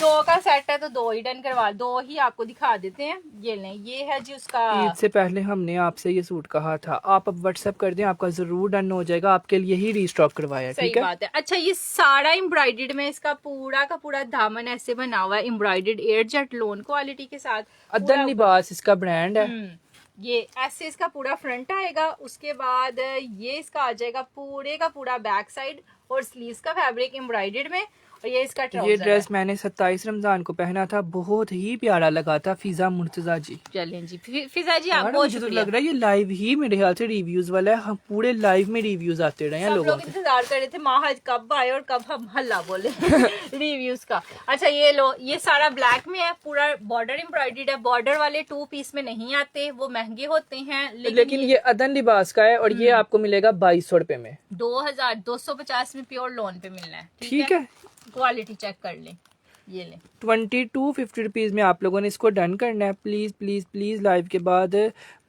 2 का सेट है तो 2 ही डन करवा, 2 ही आपको दिखा देते हैं। ये लें, ये है जी उसका। ईद से पहले हमने आपसे ये सूट कहा था, आप अब व्हाट्सएप कर दें, आपका जरूर डन हो जाएगा, आपके लिए ही रीस्टॉक करवाया। सही ठीक है बात है। अच्छा ये सारा एम्ब्रॉयडर्ड में, इसका पूरा का पूरा दामन ऐसे बना हुआ है embroidered air jet loan quality के साथ। अदन लिबास इसका ब्रांड है। ये ऐसे इसका पूरा फ्रंट आएगा, उसके बाद ये इसका आ जाएगा पूरे का पूरा बैक साइड और स्लीव्स का फैब्रिक एम्ब्रॉयडर्ड में, और ये इसका ट्राउजर ये ड्रेस मैंने 27 रमजान को पहना था, बहुत ही प्यारा लगा था। फिजा मुर्तजा जी, चलें जी फिजा जी, यार आपको मुझे तो लग रहा है ये लाइव ही मेरे ख्याल से रिव्यूज वाला है, हम पूरे लाइव में रिव्यूज आते रहे हैं सब लोगों लोग के। इंतजार कर रहे थे माहज कब आए और कब हम हल्ला बोले रिव्यूज का। अच्छा ये लो, ये सारा ब्लैक में है, पूरा बॉर्डर एम्ब्रॉयडर्ड है। बॉर्डर वाले 2 पीस में नहीं आते, वो महंगे होते हैं, लेकिन ये अदन लिबास का है और ये आपको मिलेगा 2200 रुपए में। 2250 में प्योर लोन पे मिलना है। ठीक है, क्वालिटी चेक कर लें, ये लें। 2250 रुपीज में आप लोगों ने इसको डन करना है। प्लीज प्लीज प्लीज लाइव के बाद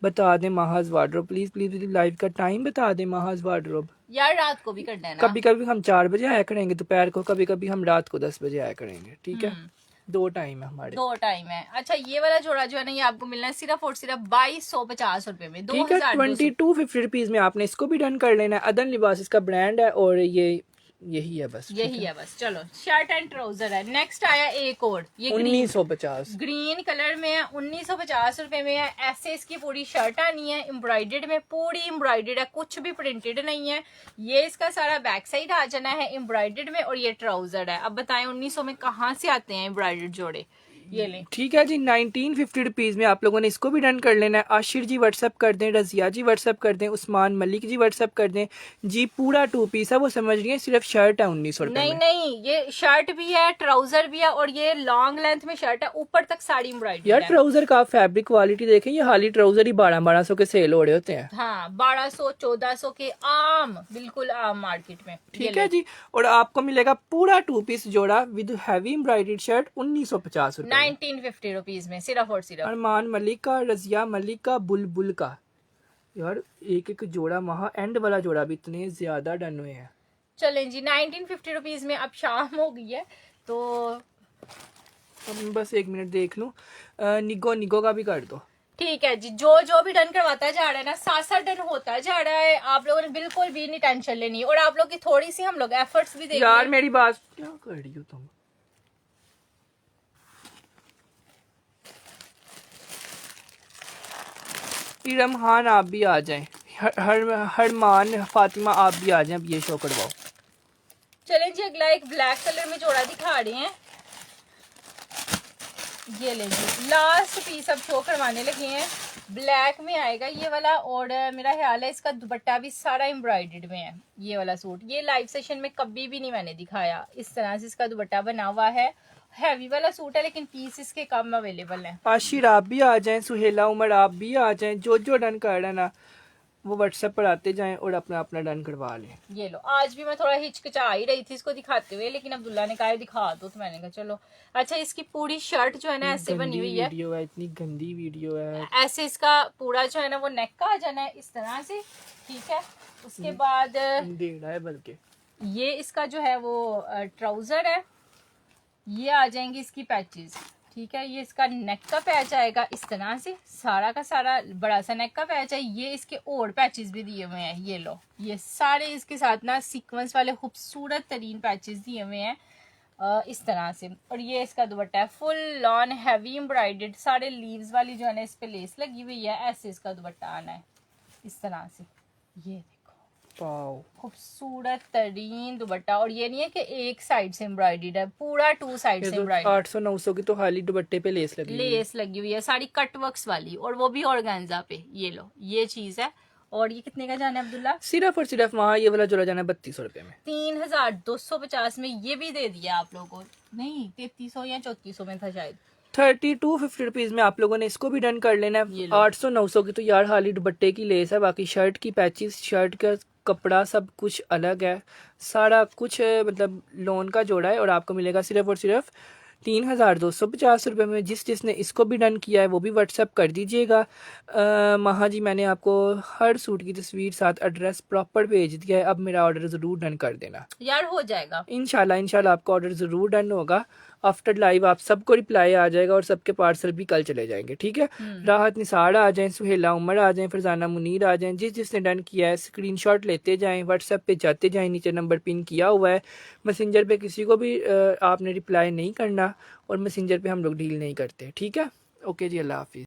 बता दें माहज वार्डरोब, प्लीज प्लीज लाइव का टाइम बता दें माहज वार्डरोब। यार रात को भी करना है ना, कभी कभी हम 4 बजे आया करेंगे दोपहर को, कभी कभी हम रात को 10 बजे आया करेंगे। ठीक है, 2 टाइम है हमारे, 2 टाइम है। अच्छा ये वाला जोड़ा जो है ना, ये आपको मिलना है सिर्फ और सिर्फ 2250 रुपए में। ठीक है, 2250 रुपीज में आपने इसको भी डन कर लेना है। अदन लिबास इसका ब्रांड है और ये यही है बस, यही है बस। चलो शर्ट एंड ट्राउजर है। नेक्स्ट आया एक और, ये 1950 ग्रीन कलर में है, 1950 रुपए में है। ऐसे इसकी पूरी शर्ट आनी है एम्ब्रॉयडर्ड में, पूरी एम्ब्रॉयडर्ड है, कुछ भी प्रिंटेड नहीं है। ये इसका सारा बैक साइड आ जाना है एम्ब्रॉयडर्ड में, और ये ट्राउजर है। अब बताएं 1900 में कहाँ से आते हैं एम्ब्रॉयडर्ड जोड़े, ये लें। ठीक है जी, 1950 रुपीज में आप लोगों ने इसको भी डन कर लेना है। आशिर जी व्हाट्सएप कर दें, रजिया जी व्हाट्सएप कर दें, उस्मान मलिक जी व्हाट्सएप कर दें जी। पूरा 2 पीस है, वो समझ रही है, सिर्फ शर्ट है 1900 रुपए नहीं में। नहीं, ये शर्ट भी है, ट्राउजर भी है, और ये लॉन्ग लेंथ में शर्ट है, ऊपर तक साड़ी एम्ब्रॉयडर्ड यार है। ट्राउजर का फैब्रिक क्वालिटी देखें, ये हाली ट्राउजर ही 1200 के सेल हो रहे होते हैं। हाँ 1200 1400 के आम, बिल्कुल आम मार्केट में। ठीक है जी, और आपको मिलेगा पूरा 2 पीस जोड़ा विद हैवी एम्ब्रॉयडर्ड शर्ट 1950 रुपए में। 1950 रुपीज में सिर्फ और सिर्फ। अरमान मलिक का, रजिया मलिक का, बुलबुल का। यार एक एक जोड़ा, वहाँ एंड वाला जोड़ा भी इतने ज्यादा डन हुए हैं। चलें जी 1950 रुपीज में। अब शाम हो गई है तो अब बस 1 मिनट देख लूं, निगो निगो का भी कर दो। ठीक है जी, जो जो भी डन करवाता जा रहा है ना, साथ साथ डन होता जा रहा है। आप लोगों ने बिल्कुल भी नहीं टेंशन लेनी, और आप लोग की थोड़ी सी हम लोग एफर्ट्स भी देख यार मेरी बात क्या कर रही हो तुम। इरमहान आप भी आ जाएं, हरमान फातिमा आप भी आ जाएं, अब ये शो करवाओ। चलें जी, अगला एक ब्लैक कलर में जोड़ा दिखा रहे हैं, ये ले जी। लास्ट पीस अब शो करवाने लगे हैं, ब्लैक में आएगा ये वाला, और मेरा ख्याल है इसका दुपट्टा भी सारा एम्ब्रॉयडर्ड में है। ये वाला सूट ये लाइव सेशन में कभी भी नहीं मैंने दिखाया, इस तरह से इसका दुपट्टा बना हुआ है। हैवी वाला सूट है, लेकिन पीस इसके कम अवेलेबल है। आशिर आप भी आ जाएं, सुहेला उमर आप भी आ जाएं, जो जो डन कर रहा है ना वो व्हाट्सएप पर आते जाएं और अपना अपना डन करवा लें। ये लो, आज भी मैं थोड़ा हिचकिचा ही रही थी इसको दिखाते हुए, लेकिन अब्दुल्ला ने कहा दिखा दो, तो मैंने कहा चलो। अच्छा इसकी पूरी शर्ट जो है ना ऐसे बनी हुई है, वीडियो है, इतनी गंदी वीडियो है। ऐसे इसका पूरा जो है ना वो नेक का आ जाना है इस तरह से। ठीक है, उसके बाद डेढ़ है बल्कि। ये इसका जो है वो ट्राउजर है, ये आ जाएंगी इसकी पैचेस। ठीक है, ये इसका नेक का पैच आएगा इस तरह से, सारा का सारा बड़ा सा नेक का पैच है। ये इसके और पैचेस भी दिए हुए हैं, ये लो, ये सारे इसके साथ ना सीक्वेंस वाले खूबसूरत तरीन पैचेस दिए हुए हैं इस तरह से। और ये इसका दुपट्टा है फुल ऑन हैवी एम्ब्रॉयडर्ड, सारे लीव्स वाली जो है ना इस पे लेस लगी हुई है। ऐसे इसका दुपट्टा आना है इस तरह से, ये देखो। वाओ, खूबसूरत तरीन दुपट्टा, और ये नहीं है कि एक साइड से एम्ब्रॉयडर्ड है, पूरा 2 साइड ये से तो एम्ब्रॉयडर्ड 800-900 की तो खाली दुपट्टे पे लेस लगी हुई है। लेस लगी हुई है, सारी कट वर्क्स वाली, और वो भी ऑर्गेन्जा पे। ये लो, ये चीज है। और ये कितने का जाना है अब्दुल्ला? सिर्फ और सिर्फ वहाँ ये वाला जोड़ा जाना है 3200 रुपए में। 3250 में ये भी दे दिया आप लोगों को। नहीं, 3300 या 3400 में था शायद। 3250 रुपीज में आप लोगों ने इसको भी डन कर लेना ये है। लो। 800-900 की तो यार खाली दुपट्टे की लेस है, बाकी शर्ट की पैचेस, शर्ट का कपड़ा सब कुछ अलग है, सारा कुछ मतलब लोन का जोड़ा है, और आपको मिलेगा सिर्फ और सिर्फ 3250 रुपये में। जिसने इसको भी डन किया है वो भी व्हाट्सअप कर दीजिएगा। महा जी, मैंने आपको हर सूट की तस्वीर साथ एड्रेस प्रॉपर भेज दिया है, अब मेरा ऑर्डर ज़रूर डन कर देना यार हो जाएगा इंशाल्लाह आपका ऑर्डर ज़रूर डन होगा। आफ्टर लाइव आप सबको रिप्लाई आ जाएगा और सबके पार्सल भी कल चले जाएंगे, ठीक है। राहत निसार आ जाएं, सुहेला उमर आ जाएं, फरजाना मुनीर आ जाएं, जिसने डन किया है स्क्रीनशॉट लेते जाएं, व्हाट्सएप पे जाते जाएं, नीचे नंबर पिन किया हुआ है। मैसेंजर पे किसी को भी आपने रिप्लाई नहीं करना, और मैसेंजर पे हम लोग डील नहीं करते, ठीक है। ओके जी, अल्लाह हाफिज़।